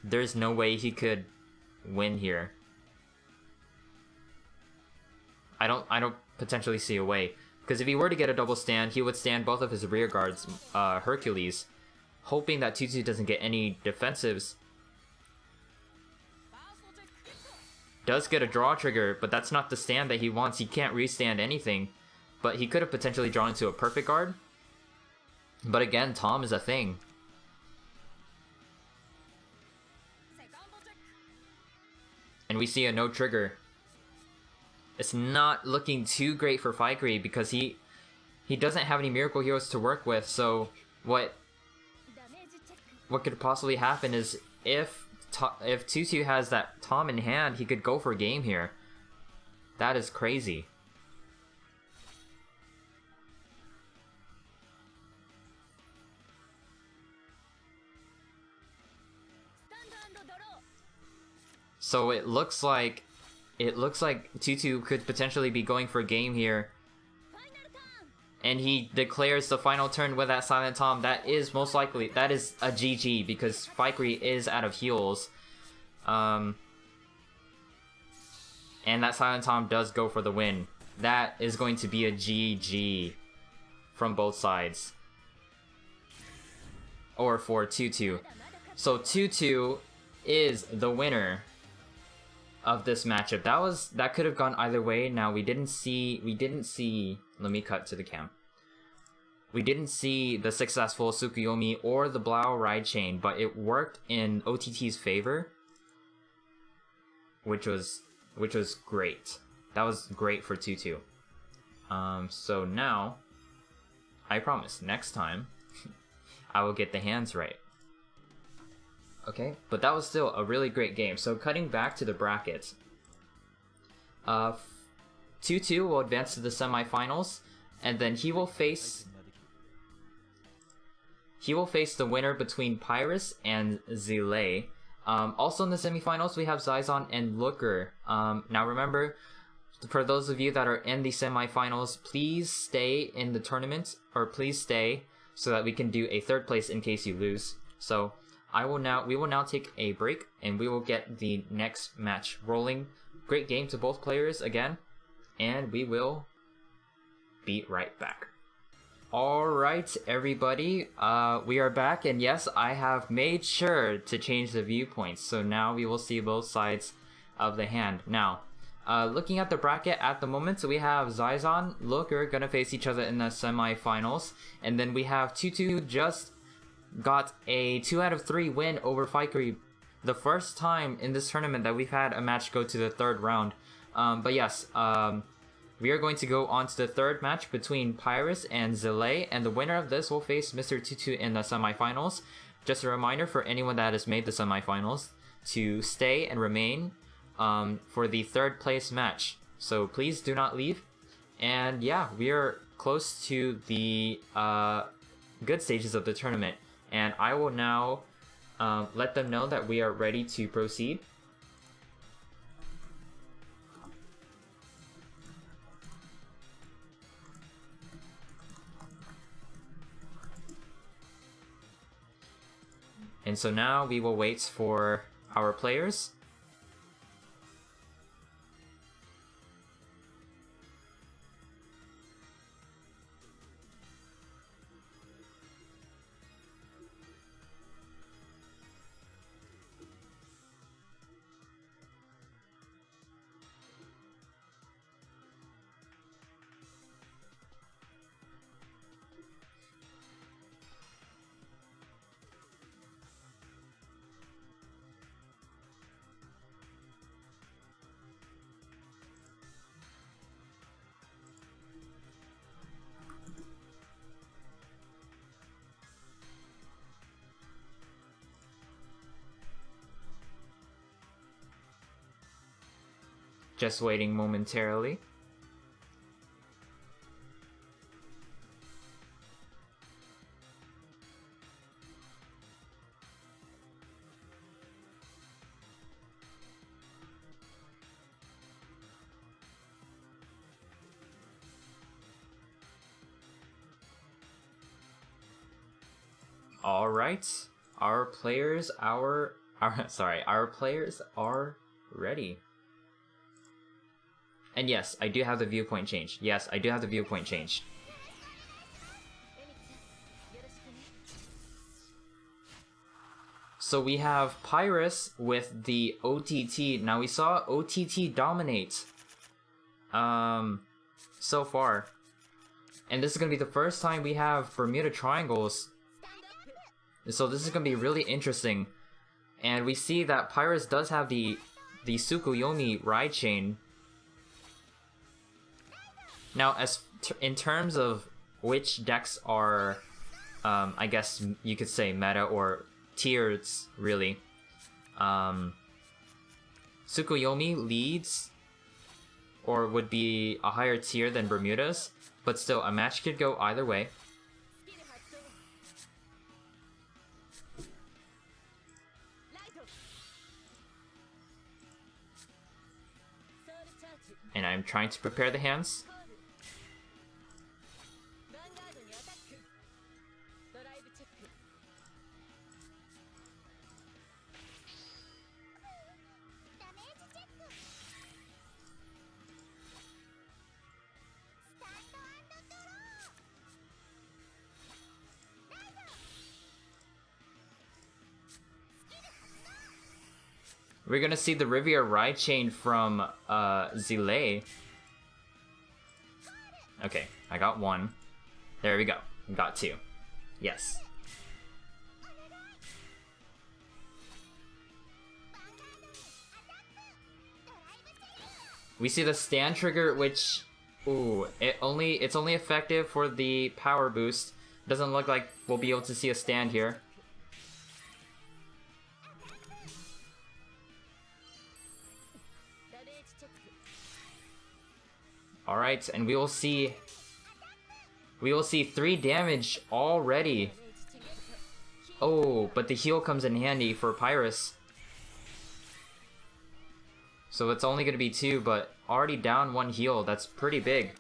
there's no way he could win here. I don't potentially see a way, because if he were to get a double stand, he would stand both of his rear guards, Hercules, hoping that Tutu doesn't get any defensives. Does get a draw trigger, but that's not the stand that he wants. He can't restand anything, but he could have potentially drawn into a perfect guard. But again, Tom is a thing. And we see a no trigger. It's not looking too great for Fikri, because he doesn't have any Miracle Heroes to work with, so what could possibly happen is if Tutu has that Tom in hand, he could go for a game here. That is crazy. So it looks like Tutu could potentially be going for game here. And he declares the final turn with that Silent Tom. That is most likely, that is a GG because Fikri is out of heals. And that Silent Tom does go for the win. That is going to be a GG from both sides. Or for Tutu. So Tutu is the winner of this matchup. That could have gone either way. Now we didn't see, let me cut to the cam. We didn't see the successful Tsukuyomi or the Blau ride chain, but it worked in OTT's favor, which was great. That was great for Tutu. So now, I promise, next time, I will get the hands right. Okay, but that was still a really great game. So cutting back to the brackets, Tutu will advance to the semifinals, and then he will face the winner between Pyrus and Zile. Also in the semifinals, we have Zizon and Looker. Now remember, for those of you that are in the semifinals, please stay in the tournament, or please stay so that we can do a third place in case you lose. So we will now take a break, and we will get the next match rolling. Great game to both players again, and we will be right back. Alright everybody, we are back, and yes, I have made sure to change the viewpoints, so now we will see both sides of the hand. Now, looking at the bracket at the moment, so we have Zizon, Looker gonna face each other in the semi-finals, and then we have Tutu just got a 2 out of 3 win over Fikri. The first time in this tournament that we've had a match go to the third round. But yes, we are going to go on to the third match between Pyrus and Zile, and the winner of this will face Mr. Tutu in the semifinals. Just a reminder for anyone that has made the semifinals to stay and remain for the third place match. So please do not leave. And yeah, we are close to the good stages of the tournament, and I will now let them know that we are ready to proceed. And so now we will wait for our players. Just waiting momentarily. All right, our players are ready. And yes, I do have the viewpoint changed. Yes, I do have the viewpoint changed. So we have Pyrus with the OTT. Now we saw OTT dominate so far. And this is going to be the first time we have Bermuda Triangles. So this is going to be really interesting. And we see that Pyrus does have the Tsukuyomi ride chain. Now, in terms of which decks are, I guess you could say meta or tiers, really. Tsukuyomi leads, or would be a higher tier than Bermuda's, but still, a match could go either way. And I'm trying to prepare the hands. Vanguard にアタックドライブチェックダメージチェックスタンド&ドローライドスキル発動 We're gonna see the Riviera ride chain from Zile. Okay, I got one. There we go. Got two. Yes. We see the stand trigger, which, ooh, it's only effective for the power boost. Doesn't look like we'll be able to see a stand here. All right, and we will see 3 damage already. Oh, but the heal comes in handy for Pyrus. So it's only going to be 2, but already down 1 heal. That's pretty big.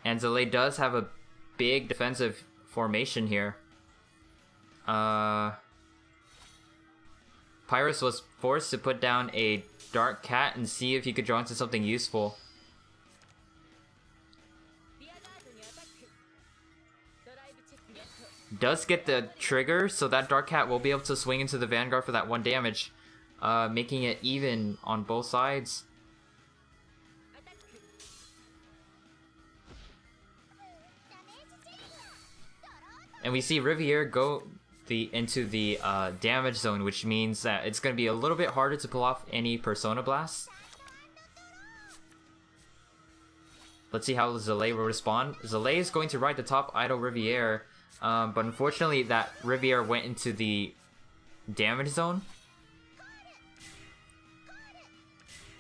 And Zale does have a big defensive formation here. Pyrus was forced to put down a Dark Cat and see if he could draw into something useful. Does get the trigger, so that Dark Cat will be able to swing into the Vanguard for that 1 damage, making it even on both sides. And we see Riviere go into the damage zone, which means that it's going to be a little bit harder to pull off any Persona Blasts. Let's see how Zale will respond. Zale is going to ride the top idle Riviere, but unfortunately that Riviere went into the damage zone.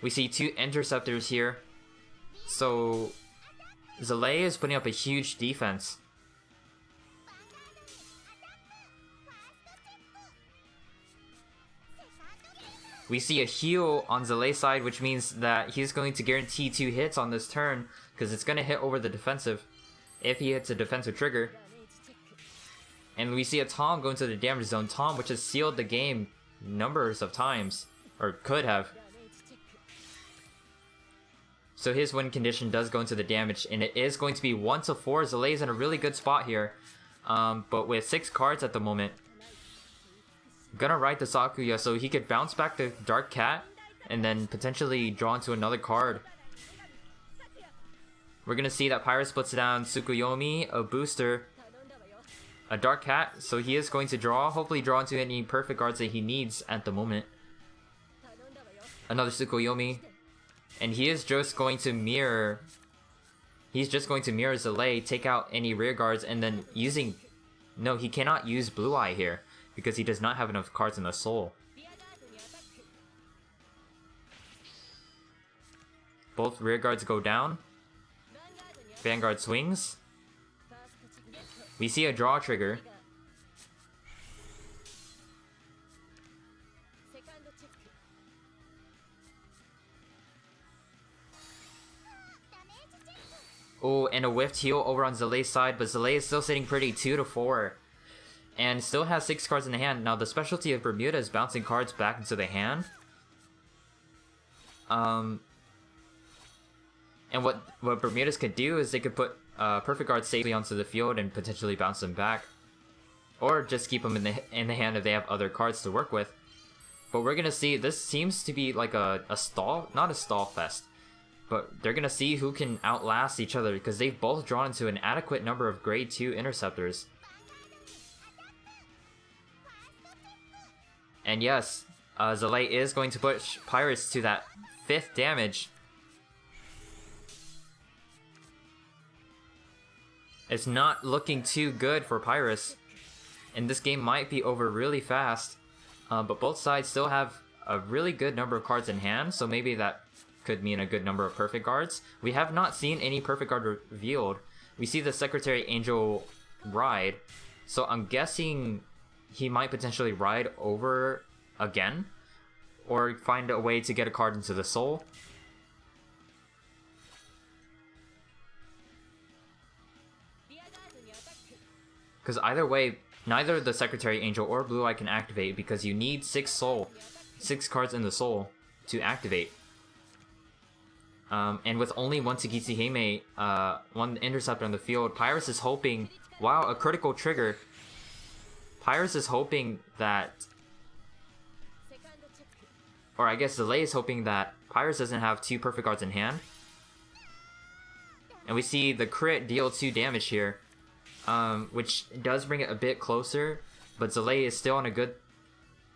We see 2 interceptors here. So Zale is putting up a huge defense. We see a heal on Zale's side, which means that he's going to guarantee 2 hits on this turn, because it's going to hit over the defensive, if he hits a defensive trigger. And we see a Tom go into the damage zone. Tom, which has sealed the game numbers of times, or could have. So his win condition does go into the damage, and it is going to be 1-4. Zale's in a really good spot here, but with 6 cards at the moment. Gonna ride the Sakuya so he could bounce back the Dark Cat and then potentially draw into another card. We're gonna see that Pyrus puts down Tsukuyomi, a booster, a Dark Cat, so he is going to hopefully draw into any perfect cards that he needs at the moment. Another Tsukuyomi, and he is just going to mirror. He's just going to mirror Zale, take out any rear guards, and then using. No, he cannot use Blue Eye here, because he does not have enough cards in the soul. Both rear guards go down. Vanguard swings. We see a draw trigger. Oh, and a whiffed heal over on Zale's side, but Zale is still sitting pretty 2-4. And still has 6 cards in the hand. Now the specialty of Bermuda is bouncing cards back into the hand. And what Bermudas could do is they could put perfect cards safely onto the field and potentially bounce them back, or just keep them in the hand if they have other cards to work with. But we're gonna see, this seems to be like a stall, not a stall fest, but they're gonna see who can outlast each other, because they've both drawn into an adequate number of grade 2 interceptors. And yes, Zale is going to push Pyrus to that 5th damage. It's not looking too good for Pyrus. and this game might be over really fast. But both sides still have a really good number of cards in hand, so maybe that could mean a good number of perfect guards. We have not seen any perfect guard revealed. We see the Secretary Angel ride, so I'm guessing he might potentially ride over again, or find a way to get a card into the soul. Because either way, neither the Secretary Angel or Blue Eye can activate because you need 6 cards in the soul to activate. And with only one Tsukitsu Hime, one Interceptor on the field, Pyrus is hoping, wow, a critical trigger. Pyrus is hoping that, or I guess Zelay is hoping that Pyrus doesn't have 2 perfect guards in hand. And we see the crit deal 2 damage here. Which does bring it a bit closer, but Zelay is still in a good...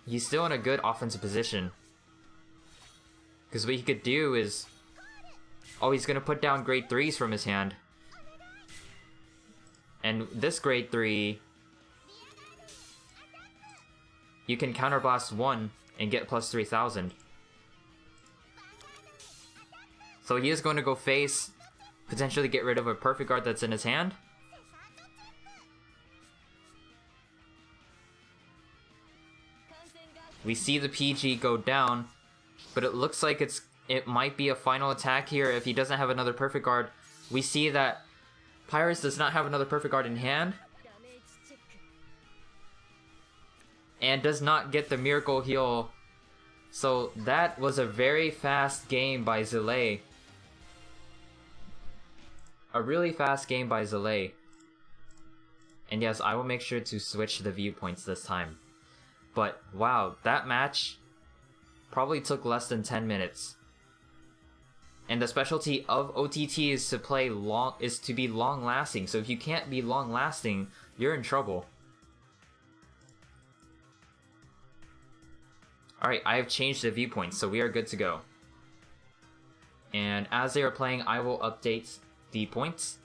He's still in a good offensive position. Because what he could do is... Oh, he's gonna put down grade 3s from his hand. And this grade 3... You can counterblast 1 and get plus 3,000. So he is going to go face, potentially get rid of a perfect guard that's in his hand. We see the PG go down, but it looks like it might be a final attack here if he doesn't have another perfect guard. We see that Pyrus does not have another perfect guard in hand, and does not get the miracle heal. So that was a very fast game by Zelay. A really fast game by Zelay. And yes, I will make sure to switch the viewpoints this time. But wow, that match probably took less than 10 minutes. And the specialty of OTT is to be long lasting. So if you can't be long lasting, you're in trouble. Alright, I have changed the viewpoints, so we are good to go. And as they are playing, I will update the points.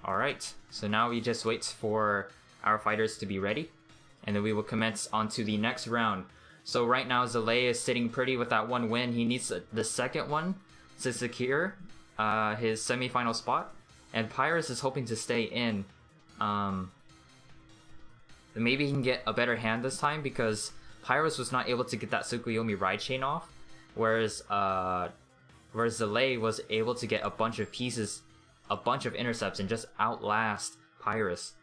Alright, so now we just wait for our fighters to be ready, and then we will commence onto the next round. So right now Zelay is sitting pretty with that 1 win. He needs the second one to secure his semi-final spot, and Pyrus is hoping to stay in. Maybe he can get a better hand this time, because Pyrus was not able to get that Tsukuyomi ride chain off, whereas Zelay was able to get a bunch of pieces, a bunch of intercepts, and just outlast Pyrus.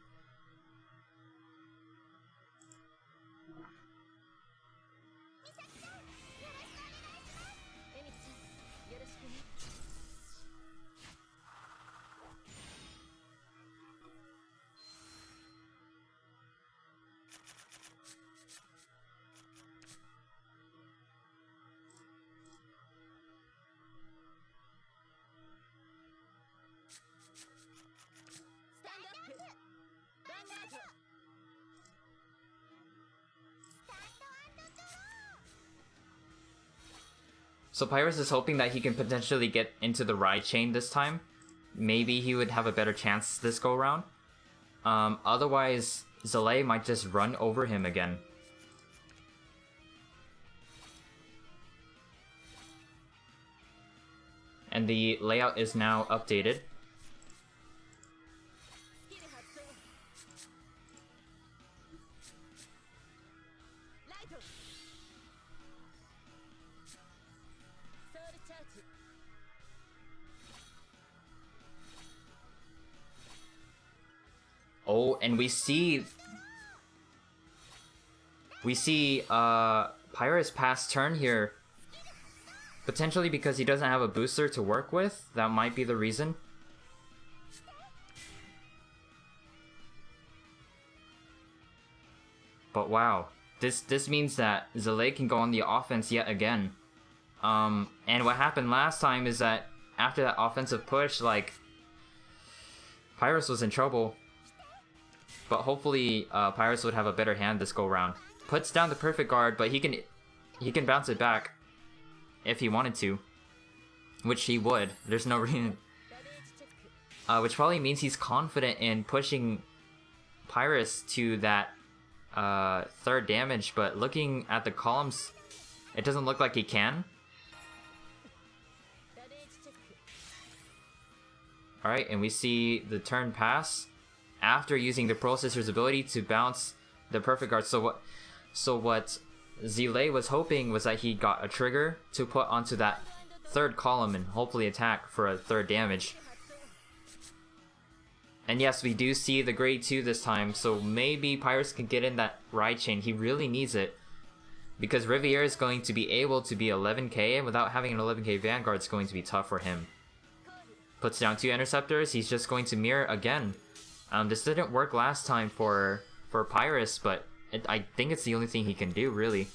So Pyrus is hoping that he can potentially get into the ride chain this time. Maybe he would have a better chance this go around. Otherwise, Zelay might just run over him again. And the layout is now updated. Oh, and we see Pyrus pass turn here. Potentially because he doesn't have a booster to work with. That might be the reason. But wow, this means that Zelay can go on the offense yet again. And what happened last time is that after that offensive push, like, Pyrus was in trouble. But hopefully, Pyrus would have a better hand this go round. Puts down the perfect guard, but he can he can bounce it back if he wanted to, which he would. There's no reason. Which probably means he's confident in pushing Pyrus to that third damage, but looking at the columns, it doesn't look like he can. Alright, and we see the turn pass after using the processor's ability to bounce the perfect guard. So what Zile was hoping was that he got a trigger to put onto that third column and hopefully attack for a third damage. And yes, we do see the grade 2 this time, so maybe Pyrus can get in that ride chain. He really needs it, because Riviere is going to be able to be 11k, and without having an 11k Vanguard, it's going to be tough for him. Puts down 2 interceptors, he's just going to mirror again. This didn't work last time for Pyrus, but I think it's the only thing he can do, really.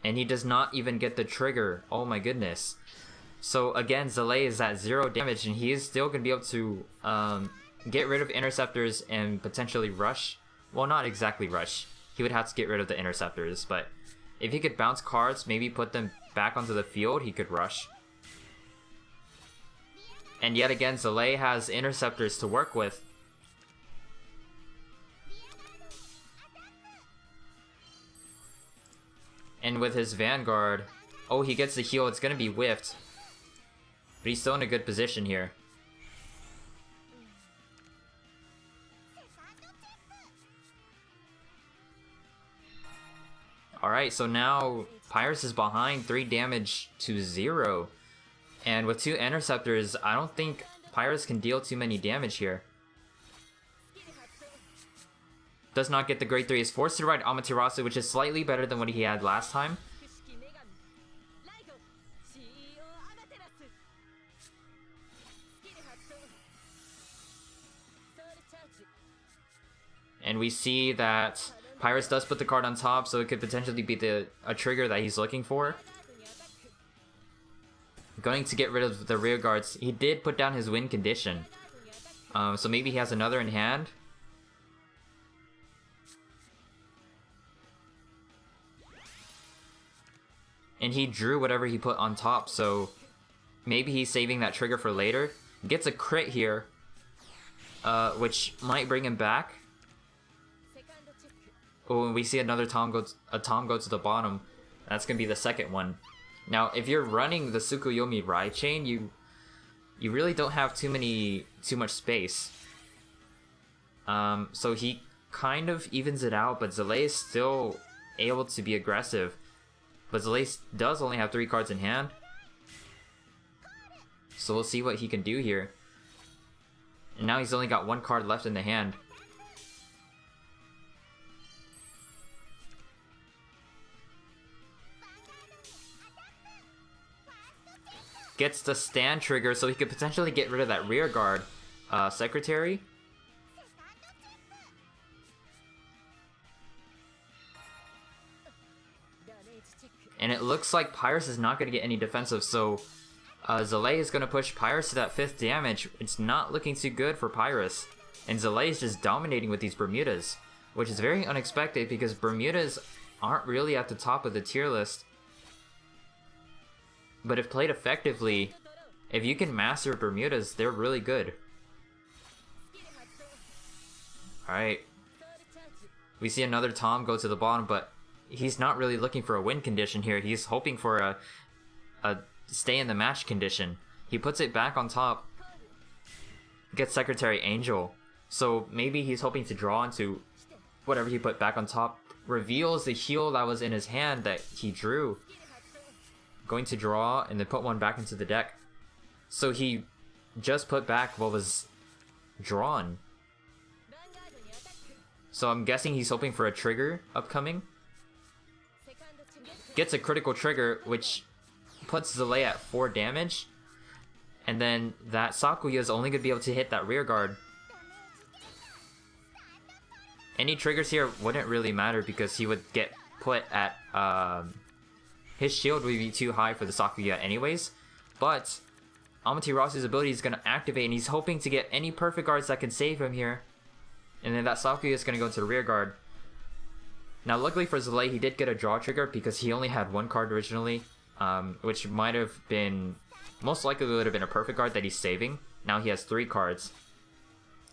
And he does not even get the trigger. Oh my goodness. So again, Zale is at 0 damage, and he is still going to be able to get rid of interceptors and potentially rush. Well, not exactly rush. He would have to get rid of the interceptors, but if he could bounce cards, maybe put them back onto the field, he could rush. And yet again, Zale has interceptors to work with. And with his Vanguard, oh, he gets the heal, it's gonna be whiffed. But he's still in a good position here. Alright, so now Pyrus is behind 3 damage to 0. And with 2 interceptors, I don't think Pyrus can deal too many damage here. Does not get the grade 3. Is forced to ride Amaterasu, which is slightly better than what he had last time. And we see that Pyrus does put the card on top, so it could potentially be a trigger that he's looking for. Going to get rid of the rear guards. He did put down his win condition. So maybe he has another in hand. And he drew whatever he put on top, so maybe he's saving that trigger for later. Gets a crit here, which might bring him back. Oh, and we see another Tom go to the bottom. That's gonna be the second one. Now, if you're running the Tsukuyomi ride chain, you really don't have too much space. So he kind of evens it out, but Zale is still able to be aggressive. But Zale does only have 3 cards in hand. So we'll see what he can do here. And now he's only got 1 card left in the hand. Gets the stand trigger, so he could potentially get rid of that rear guard secretary. And it looks like Pyrus is not going to get any defensive, so Zale is going to push Pyrus to that 5th damage. It's not looking too good for Pyrus. And Zale is just dominating with these Bermudas, which is very unexpected because Bermudas aren't really at the top of the tier list. But if played effectively, if you can master Bermudas, they're really good. Alright. We see another Tom go to the bottom, but he's not really looking for a win condition here. He's hoping for a stay in the match condition. He puts it back on top. Gets Secretary Angel. So maybe he's hoping to draw into whatever he put back on top. Reveals the heal that was in his hand that he drew. Going to draw and then put one back into the deck. So he just put back what was drawn. So I'm guessing he's hoping for a trigger upcoming. Gets a critical trigger, which puts Zale at 4 damage. And then that Sakuya is only going to be able to hit that rear guard. Any triggers here wouldn't really matter because he would get put at... his shield would be too high for the Sakuya anyways. But Amaterasu's ability is going to activate, and he's hoping to get any perfect guards that can save him here. And then that Sakuya is going to go into the rear guard. Now, luckily for Zalay, he did get a draw trigger because he only had one card originally, which might have been, most likely would have been a perfect guard that he's saving. Now he has 3 cards,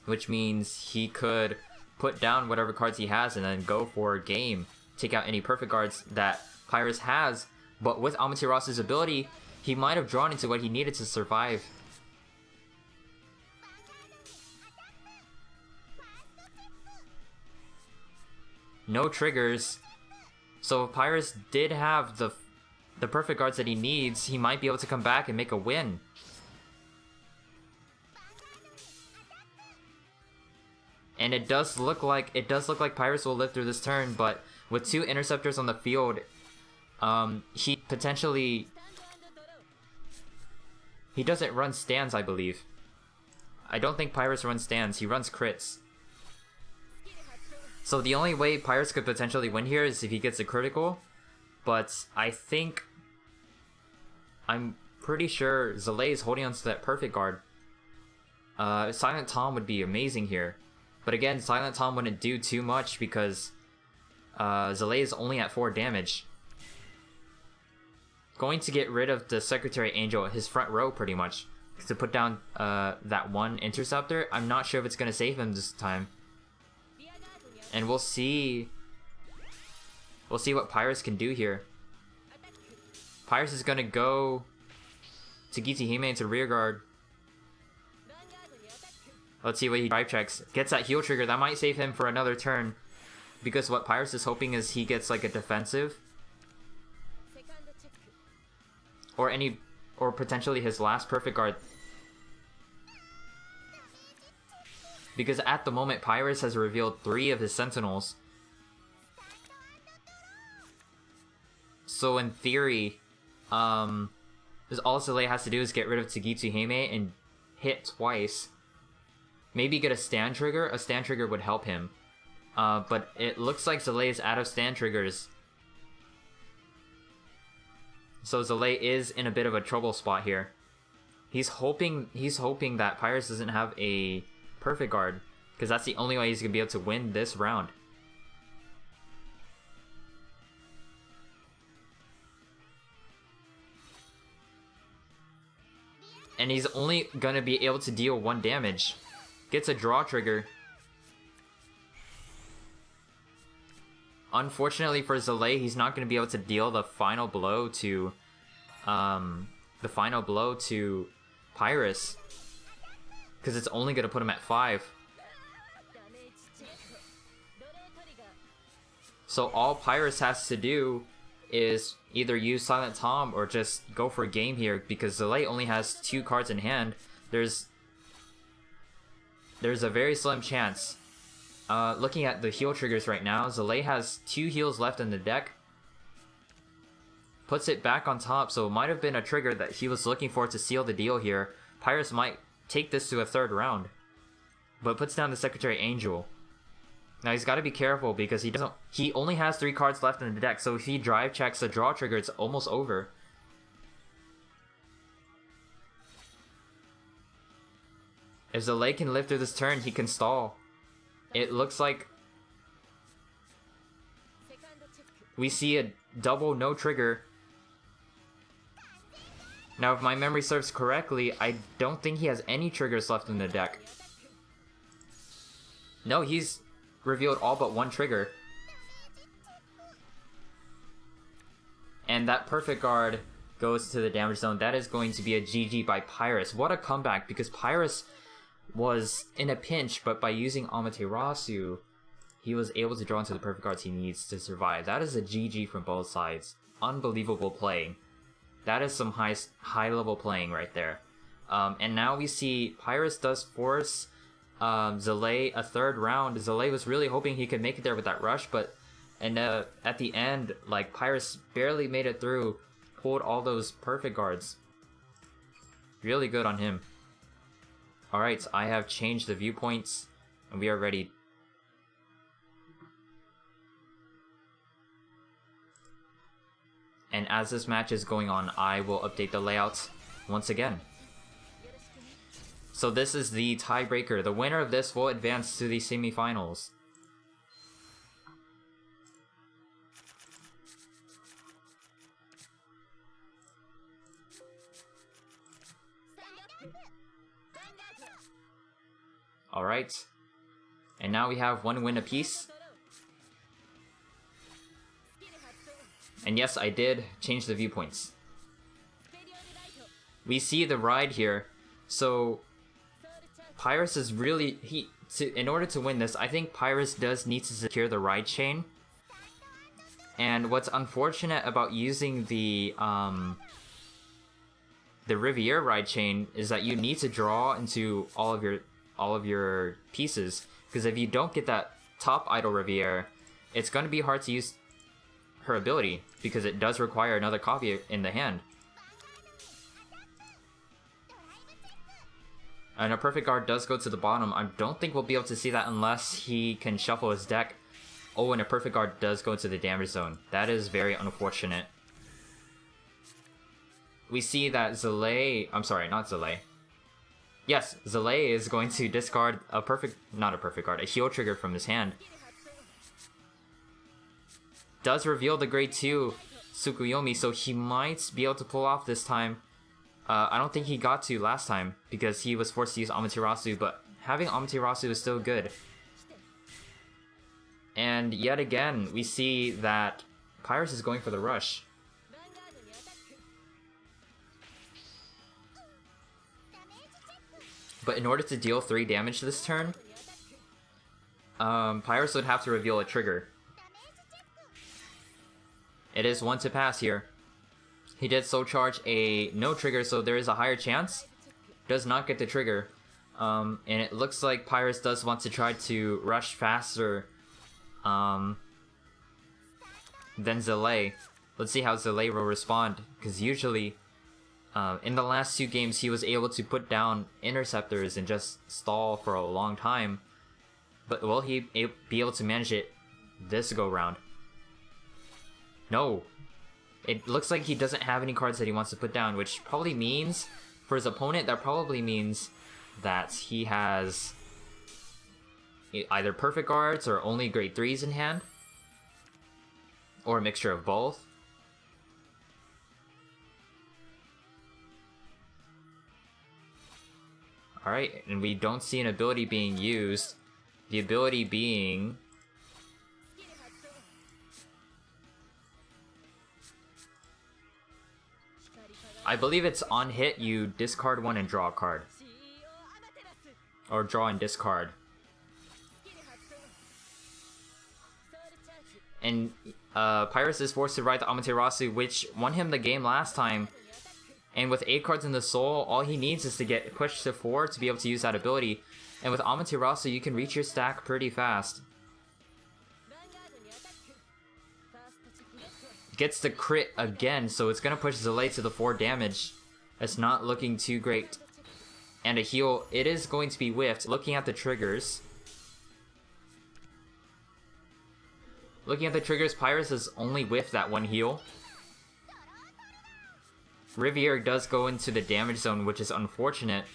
which means he could put down whatever cards he has and then go for a game, take out any perfect guards that Pyrus has. But with Amaterasu's ability, he might have drawn into what he needed to survive. No triggers. So if Pyrus did have the perfect guards that he needs, he might be able to come back and make a win. And it does look like Pyrus will live through this turn, but with 2 interceptors on the field, he potentially, he doesn't run stands, I believe. I don't think Pyrus runs stands, he runs crits. So the only way Pyrus could potentially win here is if he gets a critical, but I'm pretty sure Zalay is holding on to that perfect guard. Silent Tom would be amazing here. But again, Silent Tom wouldn't do too much because Zalay is only at 4 damage. Going to get rid of the Secretary Angel, his front row pretty much, to put down that 1 interceptor. I'm not sure if it's going to save him this time. And we'll see what Pyrus can do here. Pyrus is going to go to Gitihime into rear guard. Let's see what he drive checks. Gets that heal trigger. That might save him for another turn. Because what Pyrus is hoping is he gets like a defensive. Or potentially his last perfect guard. Because at the moment, Pyrus has revealed 3 of his Sentinels. So in theory, all Zalay has to do is get rid of Tagitsuhime and hit twice. Maybe get a stand trigger. A stand trigger would help him. But it looks like Zalay is out of stand triggers. So Zalay is in a bit of a trouble spot here. He's hoping that Pyrus doesn't have a perfect guard, because that's the only way he's gonna be able to win this round. And he's only gonna be able to deal 1 damage. Gets a draw trigger. Unfortunately for Zalay, he's not gonna be able to deal the final blow to Pyrus, because it's only gonna put him at 5. So all Pyrus has to do is either use Silent Tom or just go for a game here, because Zalay only has 2 cards in hand. There's a very slim chance. Looking at the heal triggers right now, Zalay has 2 heals left in the deck. Puts it back on top, so it might have been a trigger that he was looking for to seal the deal here. Pyrus might take this to a 3rd round, but puts down the Secretary Angel. Now he's got to be careful because he only has 3 cards left in the deck, so if he drive checks the draw trigger, it's almost over. If Zalay can live through this turn, he can stall. It looks like we see a double no trigger. Now, if my memory serves correctly, I don't think he has any triggers left in the deck. No, he's revealed all but 1 trigger. And that perfect guard goes to the damage zone. That is going to be a GG by Pyrus. What a comeback, because Pyrus was in a pinch, but by using Amaterasu, he was able to draw into the perfect cards he needs to survive. That is a GG from both sides. Unbelievable play. That is some high level playing right there. And now we see Pyrus does force Zalay a 3rd round. Zalay was really hoping he could make it there with that rush, but at the end, like, Pyrus barely made it through, pulled all those perfect guards. Really good on him. Alright, I have changed the viewpoints, and we are ready. And as this match is going on, I will update the layouts once again. So this is the tiebreaker. The winner of this will advance to the semifinals. Alright. And now we have one win apiece. And yes, I did change the viewpoints. We see the ride here. So Pyrus is really in order to win this, I think Pyrus does need to secure the ride chain. And what's unfortunate about using the Riviere ride chain is that you need to draw into all of your pieces, because if you don't get that top idle Riviere, it's going to be hard to use her ability, because it does require another copy in the hand. And a perfect guard does go to the bottom. I don't think we'll be able to see that unless he can shuffle his deck. Oh, and a perfect guard does go to the damage zone. That is very unfortunate. We see that Zalae... I'm sorry, not Zalae. Yes, Zalae is going to discard a not a perfect guard, a heal trigger from his hand. Does reveal the grade 2 Tsukuyomi, so he might be able to pull off this time. I don't think he got to last time because he was forced to use Amaterasu, but having Amaterasu is still good. And yet again, we see that Pyrus is going for the rush. But in order to deal 3 damage this turn, Pyrus would have to reveal a trigger. It is 1 to pass here. He did soul charge a no trigger, so there is a higher chance. Does not get the trigger. And it looks like Pyrus does want to try to rush faster than Zalae. Let's see how Zalae will respond, because usually in the last 2 games he was able to put down interceptors and just stall for a long time. But will he be able to manage it this go round? No. It looks like he doesn't have any cards that he wants to put down, which probably means, for his opponent, that probably means that he has either perfect guards or only grade 3s in hand, or a mixture of both. Alright, and we don't see an ability being used. The ability being... I believe it's on hit, you discard 1 and draw a card. Or draw and discard. And Pyrus is forced to ride the Amaterasu, which won him the game last time. And with 8 cards in the soul, all he needs is to get pushed to 4 to be able to use that ability. And with Amaterasu, you can reach your stack pretty fast. Gets the crit again, so it's gonna push Zalae to the 4 damage. It's not looking too great. And a heal, it is going to be whiffed. Looking at the triggers, Pyrus has only whiffed that 1 heal. Riviere does go into the damage zone, which is unfortunate.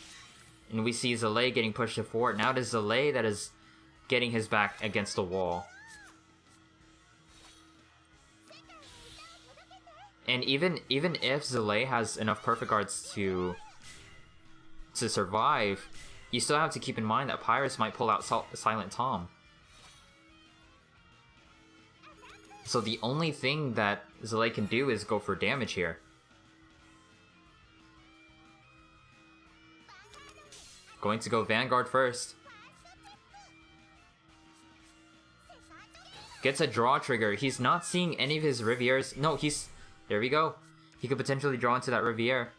And we see Zalae getting pushed to 4. Now it is Zalae that is getting his back against the wall. And even if Zalae has enough perfect guards to survive, you still have to keep in mind that Pyrus might pull out Silent Tom. So the only thing that Zalae can do is go for damage here. Going to go Vanguard first. Gets a draw trigger. He's not seeing any of his Rivieres. No, he's... There we go. He could potentially draw into that Riviere.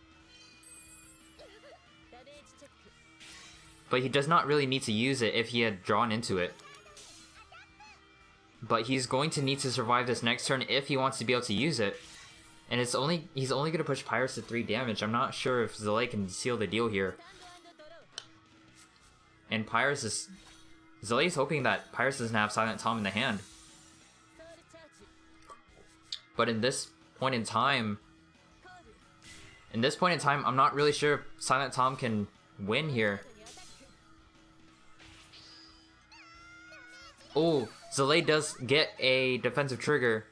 But he does not really need to use it if he had drawn into it. But he's going to need to survive this next turn if he wants to be able to use it. And he's only going to push Pyrus to 3 damage. I'm not sure if Zalae can seal the deal here. And Zalae is hoping that Pyrus doesn't have Silent Tom in the hand. But in this point in time, I'm not really sure if Silent Tom can win here. Oh, Zalay does get a defensive trigger.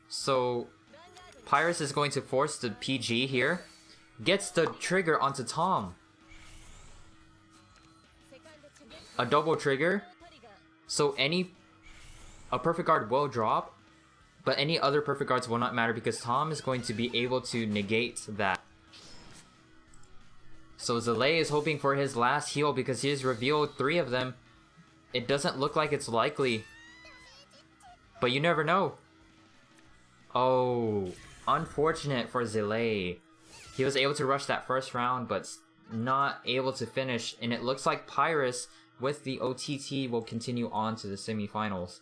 So Pyrus is going to force the PG here. Gets the trigger onto Tom. A double trigger. So a perfect guard will drop, but any other perfect guards will not matter because Tom is going to be able to negate that. So Zalay is hoping for his last heal because he has revealed 3 of them. It doesn't look like it's likely, but you never know. Oh, unfortunate for Zalay. He was able to rush that first round, but not able to finish, and it looks like Pyrus with the OTT will continue on to the semifinals.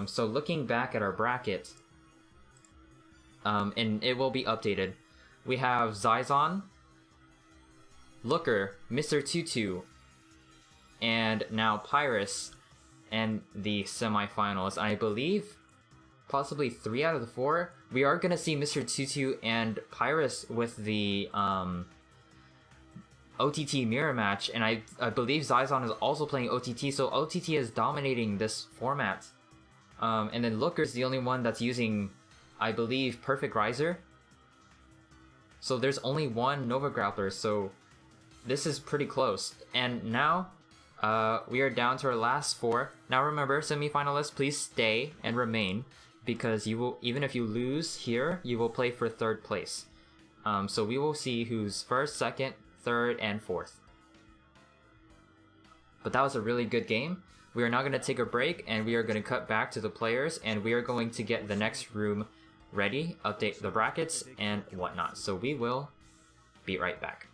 So looking back at our bracket, and it will be updated. We have Zyzon, Looker, Mr. Tutu, and now Pyrus and the semifinals. I believe possibly 3 out of the 4. We are gonna see Mr. Tutu and Pyrus with the OTT mirror match, and I believe Zyzon is also playing OTT, so OTT is dominating this format. And then Looker's the only one that's using, I believe, Perfect Riser. So there's only one Nova Grappler, so this is pretty close. And now, we are down to our last 4. Now remember, semifinalists, please stay and remain, because you will, even if you lose here, you will play for 3rd place. So we will see who's 1st, 2nd, 3rd, and 4th. But that was a really good game. We are now going to take a break, and we are going to cut back to the players, and we are going to get the next room ready, update the brackets, and whatnot. So we will be right back.